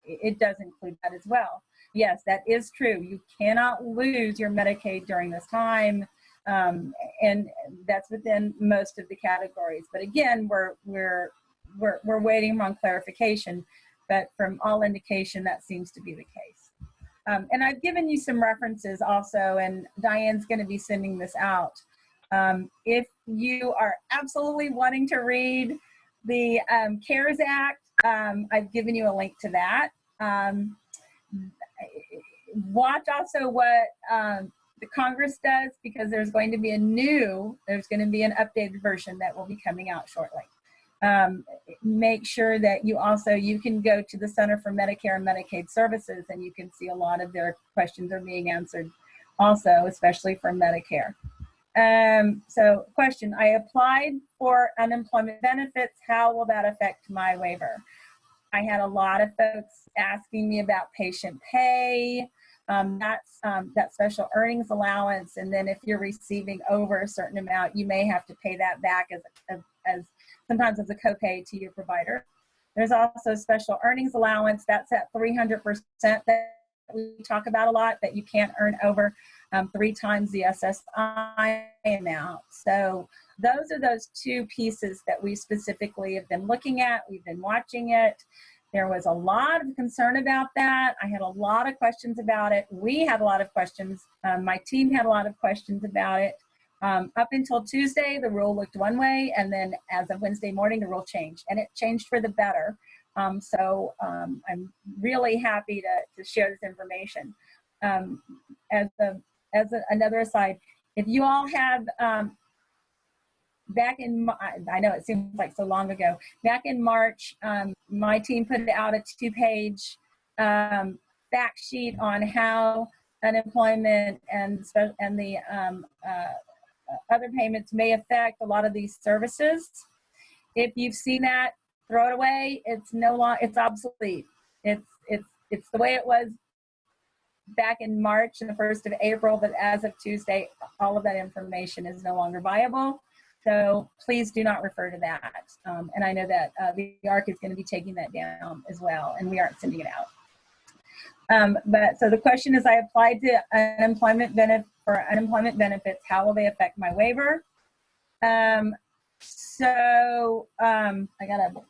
it does include that as well. Yes, that is true. You cannot lose your Medicaid during this time, and that's within most of the categories. But again, we're waiting on clarification, but from all indication, that seems to be the case. And I've given you some references also, and Diane's going to be sending this out. If you are absolutely wanting to read the CARES Act, I've given you a link to that. Watch also what the Congress does, because there's going to be an updated version that will be coming out shortly. Make sure that you can go to the Center for Medicare and Medicaid Services, and you can see a lot of their questions are being answered also, especially for Medicare. So question, I applied for unemployment benefits. How will that affect my waiver? I had a lot of folks asking me about patient pay. That's that special earnings allowance, and then if you're receiving over a certain amount, you may have to pay that back as sometimes as a copay to your provider. There's also special earnings allowance. That's at 300% that we talk about a lot, that you can't earn over 3 times the SSI amount. So those are those two pieces that we specifically have been looking at. We've been watching it. There was a lot of concern about that. I had a lot of questions about it. We had a lot of questions. My team had a lot of questions about it. Up until Tuesday, the rule looked one way, and then as of Wednesday morning, the rule changed, and it changed for the better. So I'm really happy to share this information. Another aside, if you all have, back in, I know it seems like so long ago, back in March, my team put out a 2-page fact sheet on how unemployment and the other payments may affect a lot of these services. If you've seen that, throw it away. It's no longer, it's obsolete. It's the way it was back in March and the 1st of April, but as of Tuesday, all of that information is no longer viable. So please do not refer to that. And I know that the ARC is going to be taking that down as well, and we aren't sending it out. But so the question is, I applied to unemployment benefits. How will they affect my waiver? I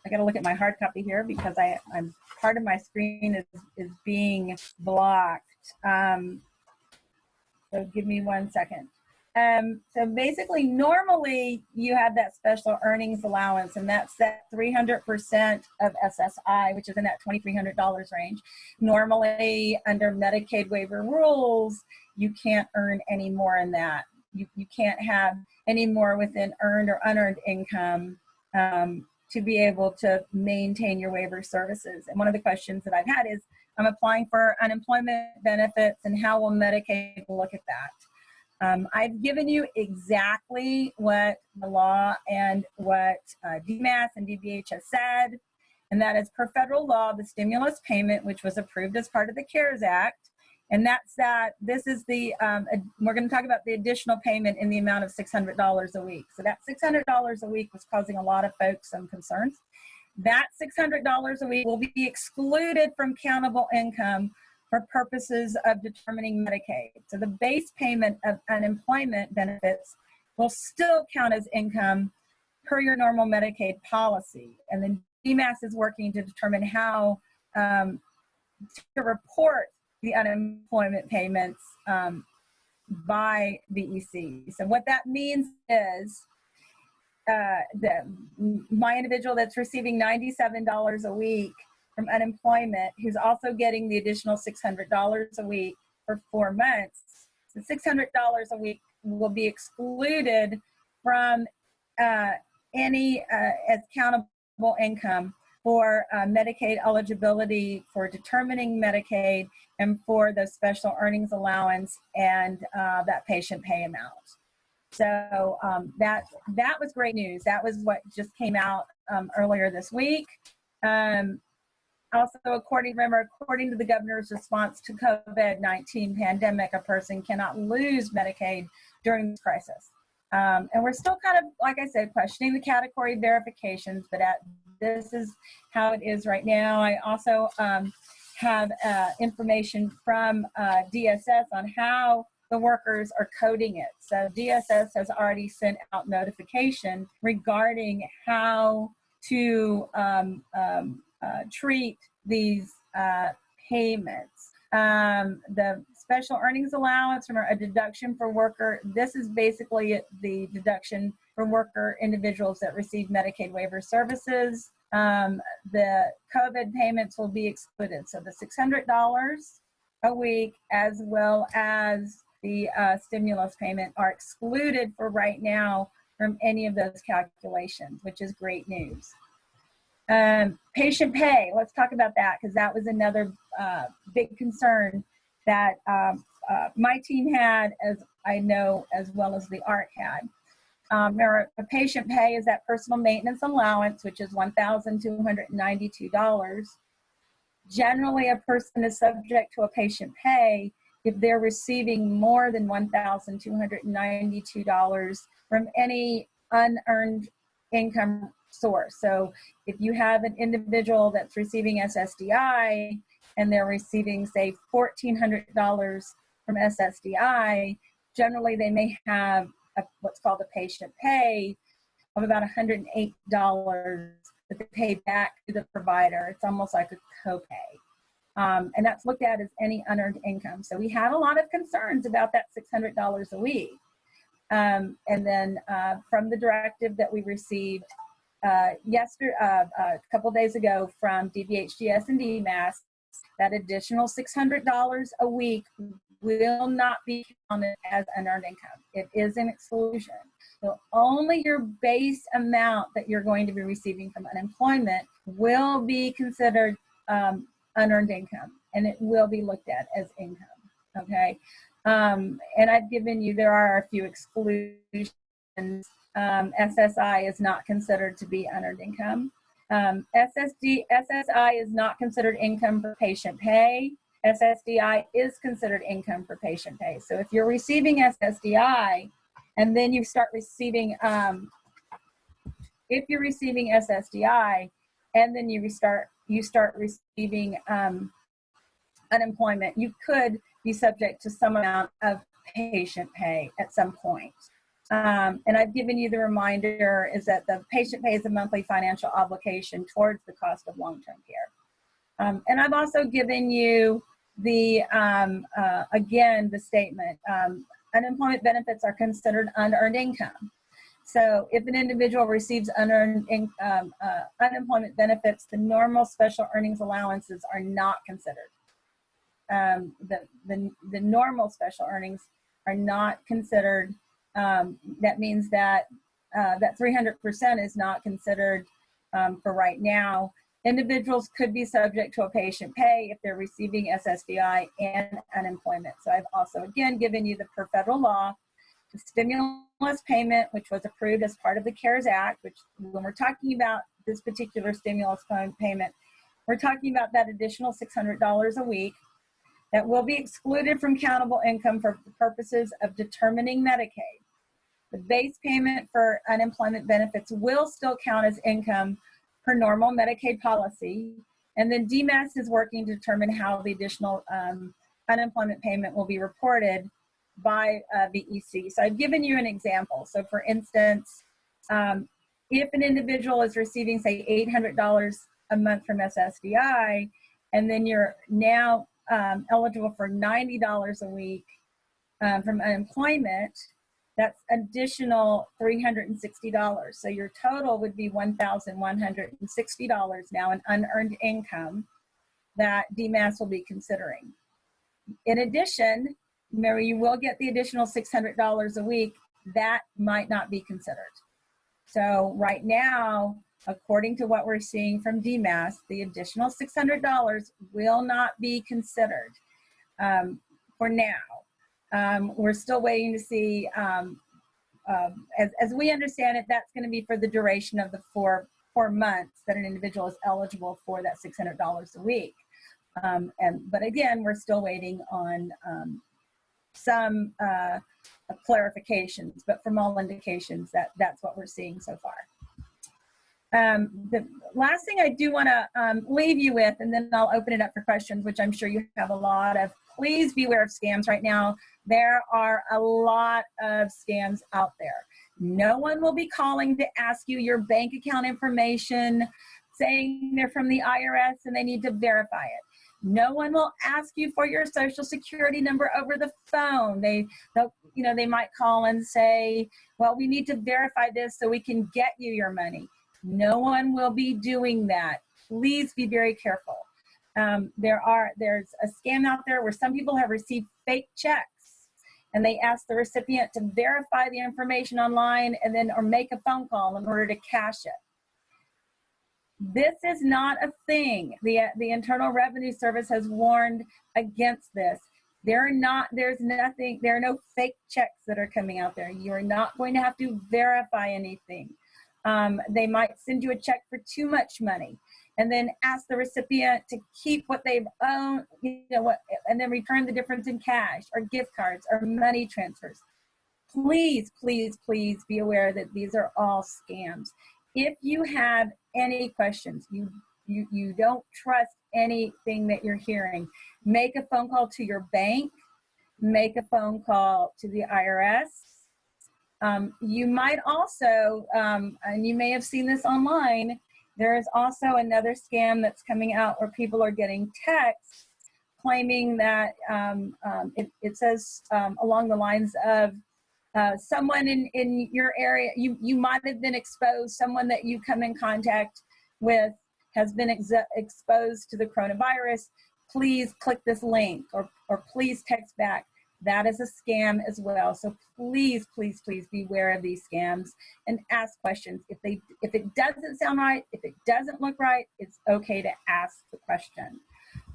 gotta look at my hard copy here because I'm part of my screen is being blocked. So give me 1 second. So basically, normally you have that special earnings allowance, and that's at 300% of SSI, which is in that $2,300 range. Normally, under Medicaid waiver rules, you can't earn any more in that. You can't have any more within earned or unearned income to be able to maintain your waiver services. And one of the questions that I've had is, I'm applying for unemployment benefits, and how will Medicaid look at that? I've given you exactly what the law and what DMAS and DBH has said, and that is per federal law, the stimulus payment, which was approved as part of the CARES Act, and that's that. This is the, we're going to talk about the additional payment in the amount of $600 a week. So that $600 a week was causing a lot of folks some concerns. That $600 a week will be excluded from countable income for purposes of determining Medicaid. So the base payment of unemployment benefits will still count as income per your normal Medicaid policy. And then DMAS is working to determine how to report the unemployment payments by vaACCSES. So what that means is my individual that's receiving $97 a week from unemployment, who's also getting the additional $600 a week for 4 months, the $600 a week will be excluded from any as countable income for Medicaid eligibility, for determining Medicaid, and for the special earnings allowance and that patient pay amount. So that was great news. That was what just came out earlier this week. Also, according to the governor's response to COVID-19 pandemic, a person cannot lose Medicaid during this crisis. And we're still kind of, like I said, questioning the category verifications, but this is how it is right now. I also have information from DSS on how the workers are coding it. So DSS has already sent out notification regarding how to treat these payments. The special earnings allowance from a deduction for worker, this is basically the deduction for worker individuals that receive Medicaid waiver services. The COVID payments will be excluded. So the $600 a week as well as the stimulus payment are excluded for right now from any of those calculations, which is great news. Patient pay, let's talk about that, because that was another big concern that my team had, as I know, as well as the ARC had. The patient pay is that personal maintenance allowance, which is $1,292. Generally, a person is subject to a patient pay if they're receiving more than $1,292 from any unearned income source. So if you have an individual that's receiving SSDI and they're receiving, say, $1,400 from SSDI, generally they may have what's called a patient pay of about $108 that they pay back to the provider. It's almost like a copay. And that's looked at as any unearned income. So we had a lot of concerns about that $600 a week. And then from the directive that we received a couple days ago from DBHGS and DMAS, that additional $600 a week will not be counted as unearned income. It is an exclusion. So only your base amount that you're going to be receiving from unemployment will be considered unearned income, and it will be looked at as income, okay? And I've given you, there are a few exclusions. SSI is not considered to be unearned income. SSI is not considered income for patient pay. SSDI is considered income for patient pay. So if you're receiving SSDI and then you start receiving, if you're receiving SSDI and then you start receiving unemployment, you could be subject to some amount of patient pay at some point. And I've given you the reminder is that the patient pay is a monthly financial obligation towards the cost of long-term care. And I've also given you the, again, the statement, unemployment benefits are considered unearned income. So if an individual receives unearned unemployment benefits, the normal special earnings allowances are not considered. The normal special earnings are not considered. That means that that 300% is not considered for right now. Individuals could be subject to a patient pay if they're receiving SSDI and unemployment. So I've also, again, given you the per federal law, the stimulus payment, which was approved as part of the CARES Act, which when we're talking about this particular stimulus payment, we're talking about that additional $600 a week that will be excluded from countable income for purposes of determining Medicaid. The base payment for unemployment benefits will still count as income per normal Medicaid policy, and then DMAS is working to determine how the additional unemployment payment will be reported by vaACCSES. So I've given you an example. So for instance, if an individual is receiving, say, $800 a month from SSDI, and then you're now eligible for $90 a week from unemployment, that's additional $360. So your total would be $1,160 now in unearned income that DMAS will be considering. In addition, Mary, you will get the additional $600 a week. That might not be considered. So right now, according to what we're seeing from DMAS, the additional $600 will not be considered for now. We're still waiting to see, as we understand it, that's going to be for the duration of the four months that an individual is eligible for that $600 a week. But again, we're still waiting on some clarifications, but from all indications, that's what we're seeing so far. The last thing I do want to leave you with, and then I'll open it up for questions, which I'm sure you have a lot of. Please beware of scams right now. There are a lot of scams out there. No one will be calling to ask you your bank account information, saying they're from the IRS and they need to verify it. No one will ask you for your social security number over the phone. They might call and say, well, we need to verify this so we can get you your money. No one will be doing that. Please be very careful. There's a scam out there where some people have received fake checks and they ask the recipient to verify the information online and then or make a phone call in order to cash it. This is not a thing. The Internal Revenue Service has warned against this. There are no fake checks that are coming out there. You're not going to have to verify anything. They might send you a check for too much money and then ask the recipient to keep what they've owned, and then return the difference in cash or gift cards or money transfers. Please, please, please be aware that these are all scams. If you have any questions, you don't trust anything that you're hearing, make a phone call to your bank, make a phone call to the IRS. You might also, and you may have seen this online, there is also another scam that's coming out where people are getting texts claiming that it says along the lines of someone in your area, you might have been exposed, someone that you come in contact with has been exposed to the coronavirus. Please click this link or please text back. That is a scam as well. So please, please, please beware of these scams and ask questions. If it doesn't sound right, if it doesn't look right, it's okay to ask the question.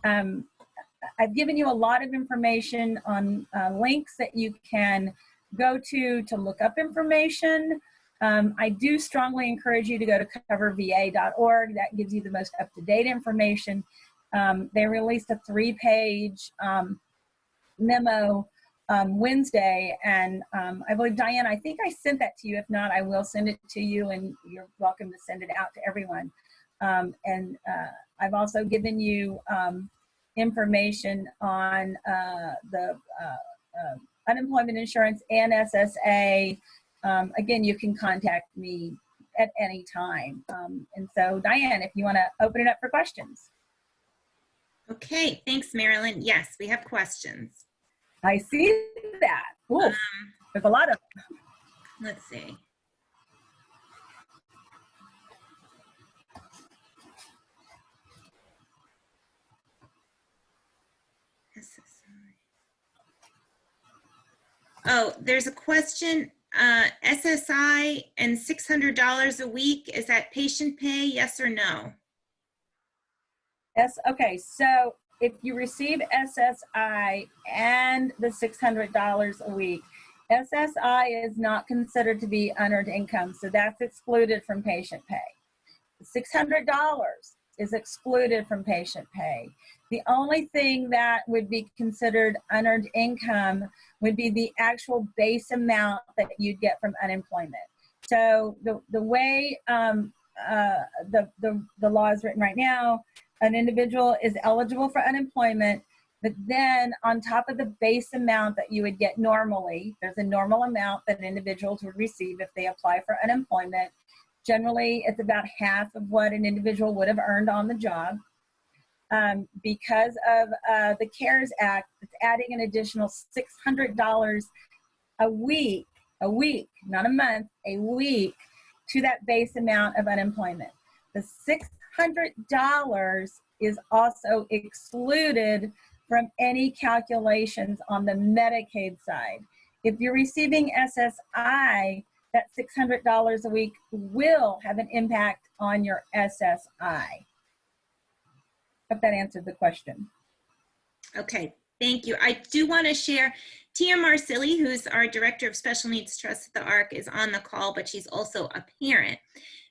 I've given you a lot of information on links that you can go to look up information. I do strongly encourage you to go to coverva.org. That gives you the most up-to-date information. They released a 3-page memo Wednesday, and I believe, Diane, I think I sent that to you. If not, I will send it to you, and you're welcome to send it out to everyone. I've also given you information on the unemployment insurance and SSA. Again, you can contact me at any time. And so, Diane, if you want to open it up for questions. Okay, thanks, Marilyn. Yes, we have questions. I see that. Ooh, there's a lot of them. Let's see. Oh, there's a question. SSI and $600 a week, is that patient pay, yes or no? Yes, okay, so if you receive SSI and the $600 a week, SSI is not considered to be unearned income, so that's excluded from patient pay. $600 is excluded from patient pay. The only thing that would be considered unearned income would be the actual base amount that you'd get from unemployment. So the way the law is written right now, an individual is eligible for unemployment, but then on top of the base amount that you would get normally, there's a normal amount that individuals would receive if they apply for unemployment. Generally, it's about half of what an individual would have earned on the job. Because of the CARES Act, it's adding an additional $600 a week, not a month, a week, to that base amount of unemployment. The $600 is also excluded from any calculations on the Medicaid side. If you're receiving SSI, that $600 a week will have an impact on your SSI. Hope that answered the question. Okay, thank you. I do want to share, Tia Marsili, who's our Director of Special Needs Trust at the ARC, is on the call, but she's also a parent.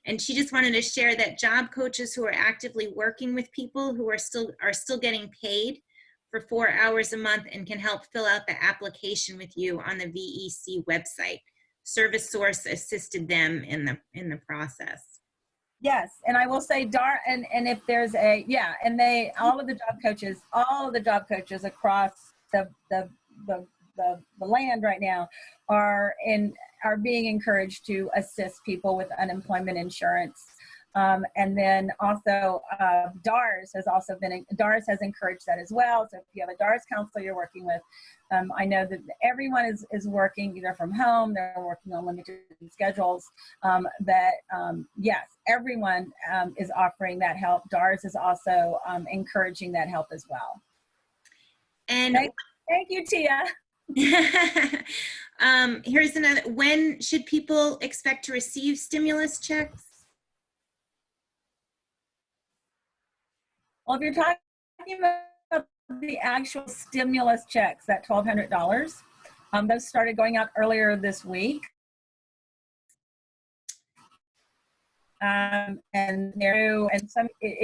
And she just wanted to share that job coaches who are actively working with people who are still getting paid for 4 hours a month and can help fill out the application with you on the VEC website. Service Source assisted them in the process. Yes, and I will say, and if there's and all of the job coaches across the land right now are being encouraged to assist people with unemployment insurance. And then also DARS has encouraged that as well. So if you have a DARS counselor you're working with, I know that everyone is working either from home, they're working on limited schedules, yes, everyone is offering that help. DARS is also encouraging that help as well. And thank you, Tia. Here's another, when should people expect to receive stimulus checks? Well, if you're talking about the actual stimulus checks, that $1,200, those started going out earlier this week. It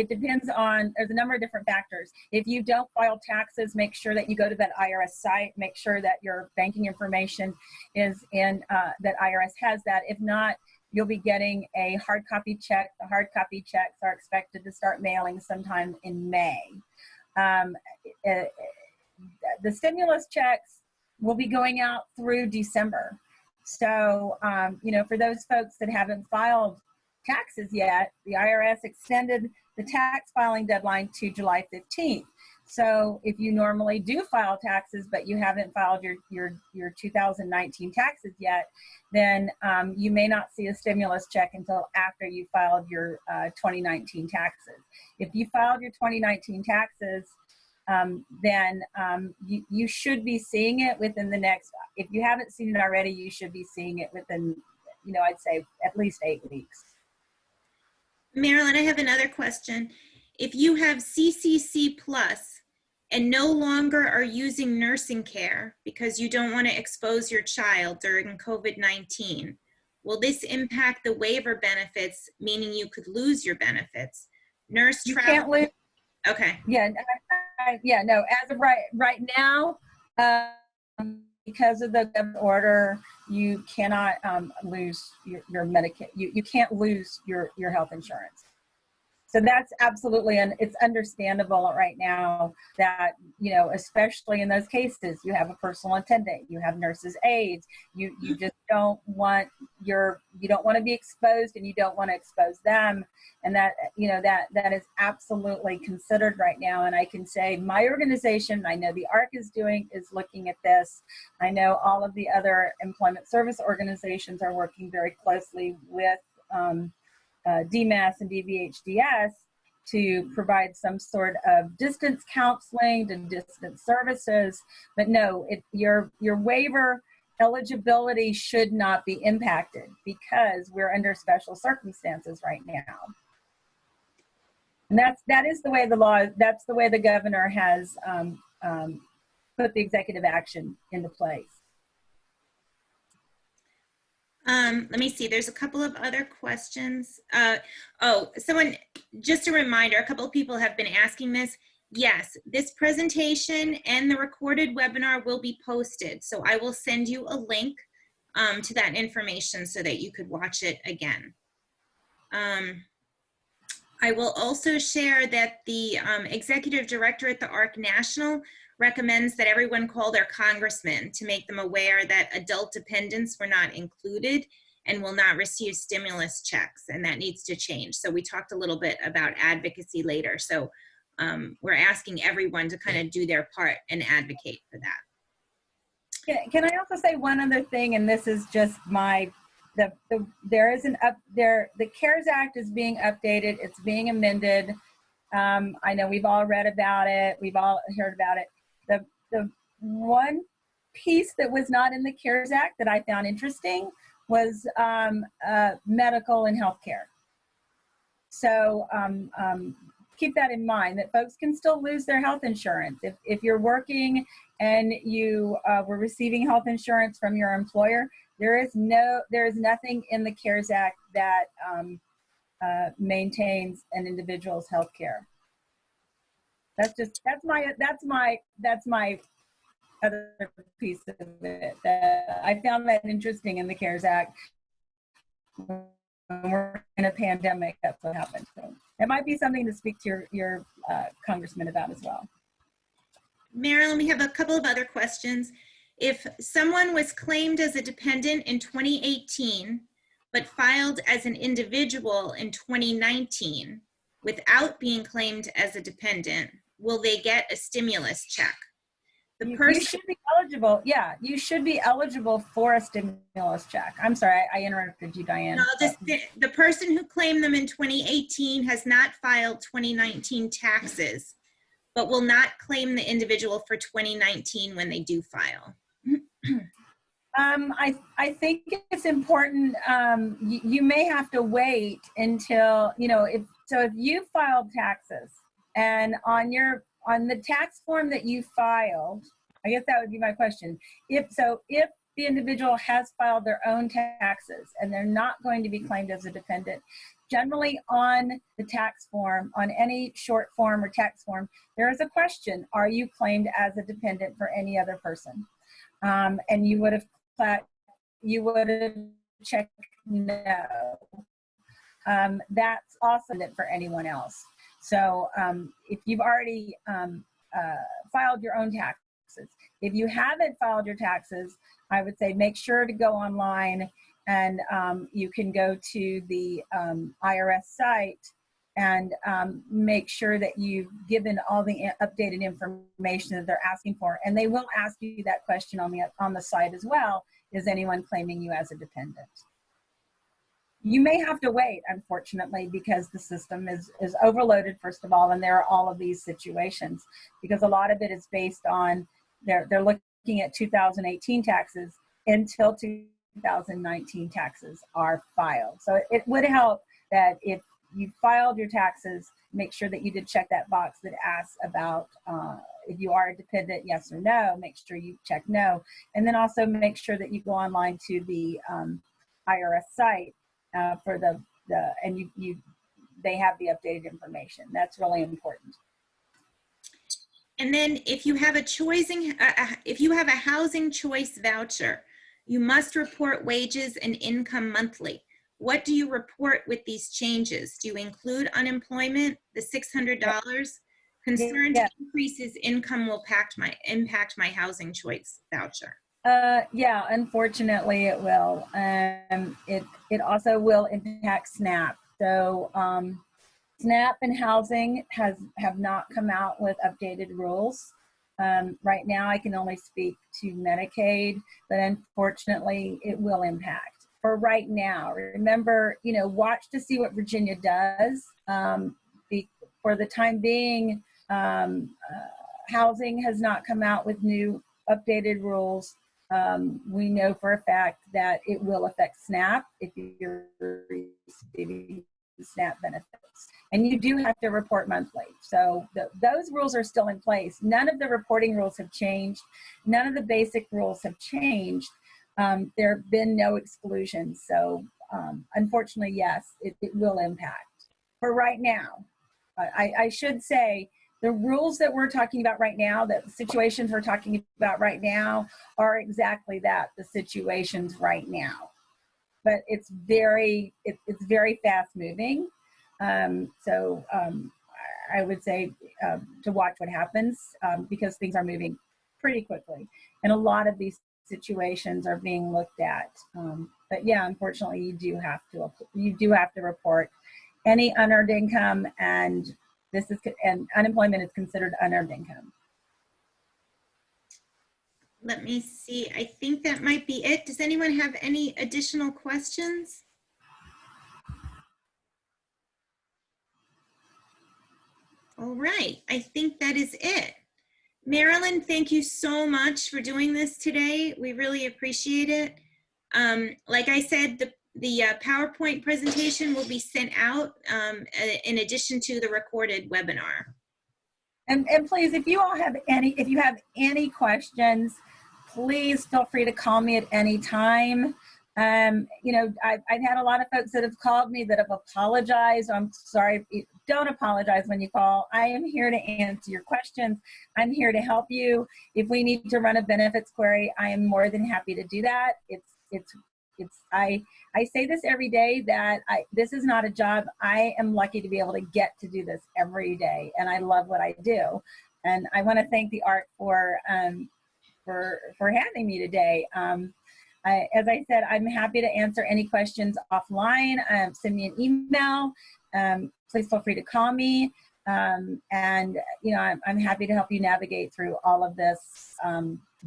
depends on, there's a number of different factors. If you don't file taxes, make sure that you go to that IRS site, make sure that your banking information is in, that IRS has that. If not, you'll be getting a hard copy check. The hard copy checks are expected to start mailing sometime in May. The stimulus checks will be going out through December. So, for those folks that haven't filed taxes yet, the IRS extended the tax filing deadline to July 15th. So if you normally do file taxes, but you haven't filed your 2019 taxes yet, then you may not see a stimulus check until after you filed your 2019 taxes. If you filed your 2019 taxes, then you should be seeing it within the next, if you haven't seen it already, you should be seeing it within, I'd say at least 8 weeks. Marilyn, I have another question. If you have CCC Plus and no longer are using nursing care because you don't want to expose your child during COVID-19, will this impact the waiver benefits, meaning you could lose your benefits? Nurse travel. Okay. Yeah, yeah, no, as of right now, because of the order, you cannot lose your Medicaid. You can't lose your health insurance. So that's absolutely, and it's understandable right now that, you know, especially in those cases, you have a personal attendant, you have nurses' aides, you just don't want you don't want to be exposed, and you don't want to expose them. And that, you know, that is absolutely considered right now. And I can say my organization, I know the ARC is looking at this. I know all of the other employment service organizations are working very closely with DMAS and DVHDS to provide some sort of distance counseling and distance services. But no, your waiver eligibility should not be impacted because we're under special circumstances right now. And that is the way the law, that's the way the governor has put the executive action into place. Let me see, there's a couple of other questions. Someone, just a reminder, a couple of people have been asking this. Yes, this presentation and the recorded webinar will be posted. So I will send you a link to that information so that you could watch it again. I will also share that the executive director at the ARC National recommends that everyone call their congressman to make them aware that adult dependents were not included and will not receive stimulus checks, and that needs to change. So we talked a little bit about advocacy later. So we're asking everyone to kind of do their part and advocate for that. Can I also say one other thing, and this is just my, the CARES Act is being updated, it's being amended. I know we've all read about it, we've all heard about it. The one piece that was not in the CARES Act that I found interesting was medical and healthcare. So keep that in mind, that folks can still lose their health insurance. If you're working and you were receiving health insurance from your employer, there is nothing in the CARES Act that maintains an individual's health care. That's my other piece of it. I found that interesting in the CARES Act. When we're in a pandemic, that's what happened. So it might be something to speak to your congressman about as well. Marilyn, we have a couple of other questions. If someone was claimed as a dependent in 2018, but filed as an individual in 2019 without being claimed as a dependent, will they get a stimulus check? You should be eligible. Yeah, you should be eligible for a stimulus check. I'm sorry, I interrupted you, Diane. No, the person who claimed them in 2018 has not filed 2019 taxes, but will not claim the individual for 2019 when they do file. I think it's important. You may have to wait until, you know, if you filed taxes and on the tax form that you filed, I guess that would be my question. If the individual has filed their own taxes and they're not going to be claimed as a dependent, generally on the tax form, on any short form or tax form, there is a question: are you claimed as a dependent for any other person? And you would have checked no. That's also it for anyone else. So if you've already filed your own taxes, if you haven't filed your taxes, I would say make sure to go online, and you can go to the IRS site and make sure that you've given all the updated information that they're asking for. And they will ask you that question on the site as well: is anyone claiming you as a dependent? You may have to wait, unfortunately, because the system is overloaded, first of all, and there are all of these situations, because a lot of it is based on they're looking at 2018 taxes until 2019 taxes are filed. So it would help that if you filed your taxes, make sure that you did check that box that asks about if you are a dependent, yes or no. Make sure you check no, and then also make sure that you go online to the IRS site for and they have the updated information. That's really important. And then if you have if you have a housing choice voucher, you must report wages and income monthly. What do you report with these changes? Do you include unemployment, the $600? Concerned Yeah. increases income will impact my housing choice voucher. Yeah, unfortunately it will. It also will impact SNAP. So SNAP and housing have not come out with updated rules. Right now I can only speak to Medicaid, but unfortunately it will impact. For right now, remember, watch to see what Virginia does. For the time being, housing has not come out with new updated rules. We know for a fact that it will affect SNAP if you're receiving SNAP benefits. And you do have to report monthly. So those rules are still in place. None of the reporting rules have changed. None of the basic rules have changed. There have been no exclusions. So unfortunately, yes, it will impact. For right now, I should say the rules that we're talking about right now, the situations we're talking about right now are exactly that, the situations right now. But it's very fast moving. So I would say to watch what happens because things are moving pretty quickly. And a lot of these situations are being looked at. But yeah, unfortunately, you do have to report any unearned income, and unemployment is considered unearned income. Let me see. I think that might be it. Does anyone have any additional questions? All right. I think that is it. Marilyn, thank you so much for doing this today. We really appreciate it. Like I said, the PowerPoint presentation will be sent out in addition to the recorded webinar. And please, if you have any questions, please feel free to call me at any time. I've had a lot of folks that have called me that have apologized. I'm sorry. Don't apologize when you call. I am here to answer your questions. I'm here to help you. If we need to run a benefits query, I am more than happy to do that. I say this every day that this is not a job. I am lucky to be able to get to do this every day, and I love what I do. And I want to thank the ARC for having me today. As I said, I'm happy to answer any questions offline. Send me an email. Please feel free to call me. I'm happy to help you navigate through all of this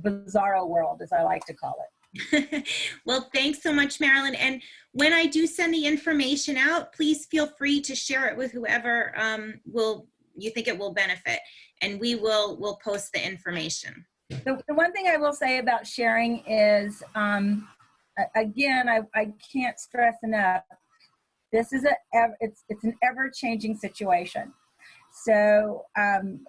bizarro world, as I like to call it. Well, thanks so much, Marilyn. And when I do send the information out, please feel free to share it with whoever you think it will benefit, and we'll post the information. The one thing I will say about sharing is, again, I can't stress enough, this is it's an ever-changing situation. So, I'm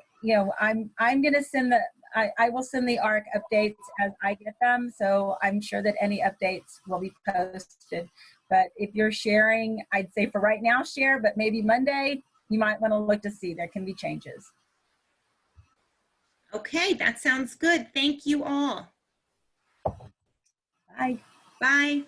going to send I will send the ARC updates as I get them. So I'm sure that any updates will be posted. But if you're sharing, I'd say for right now, share, but maybe Monday, you might want to look to see. There can be changes. Okay, that sounds good. Thank you all. Bye. Bye.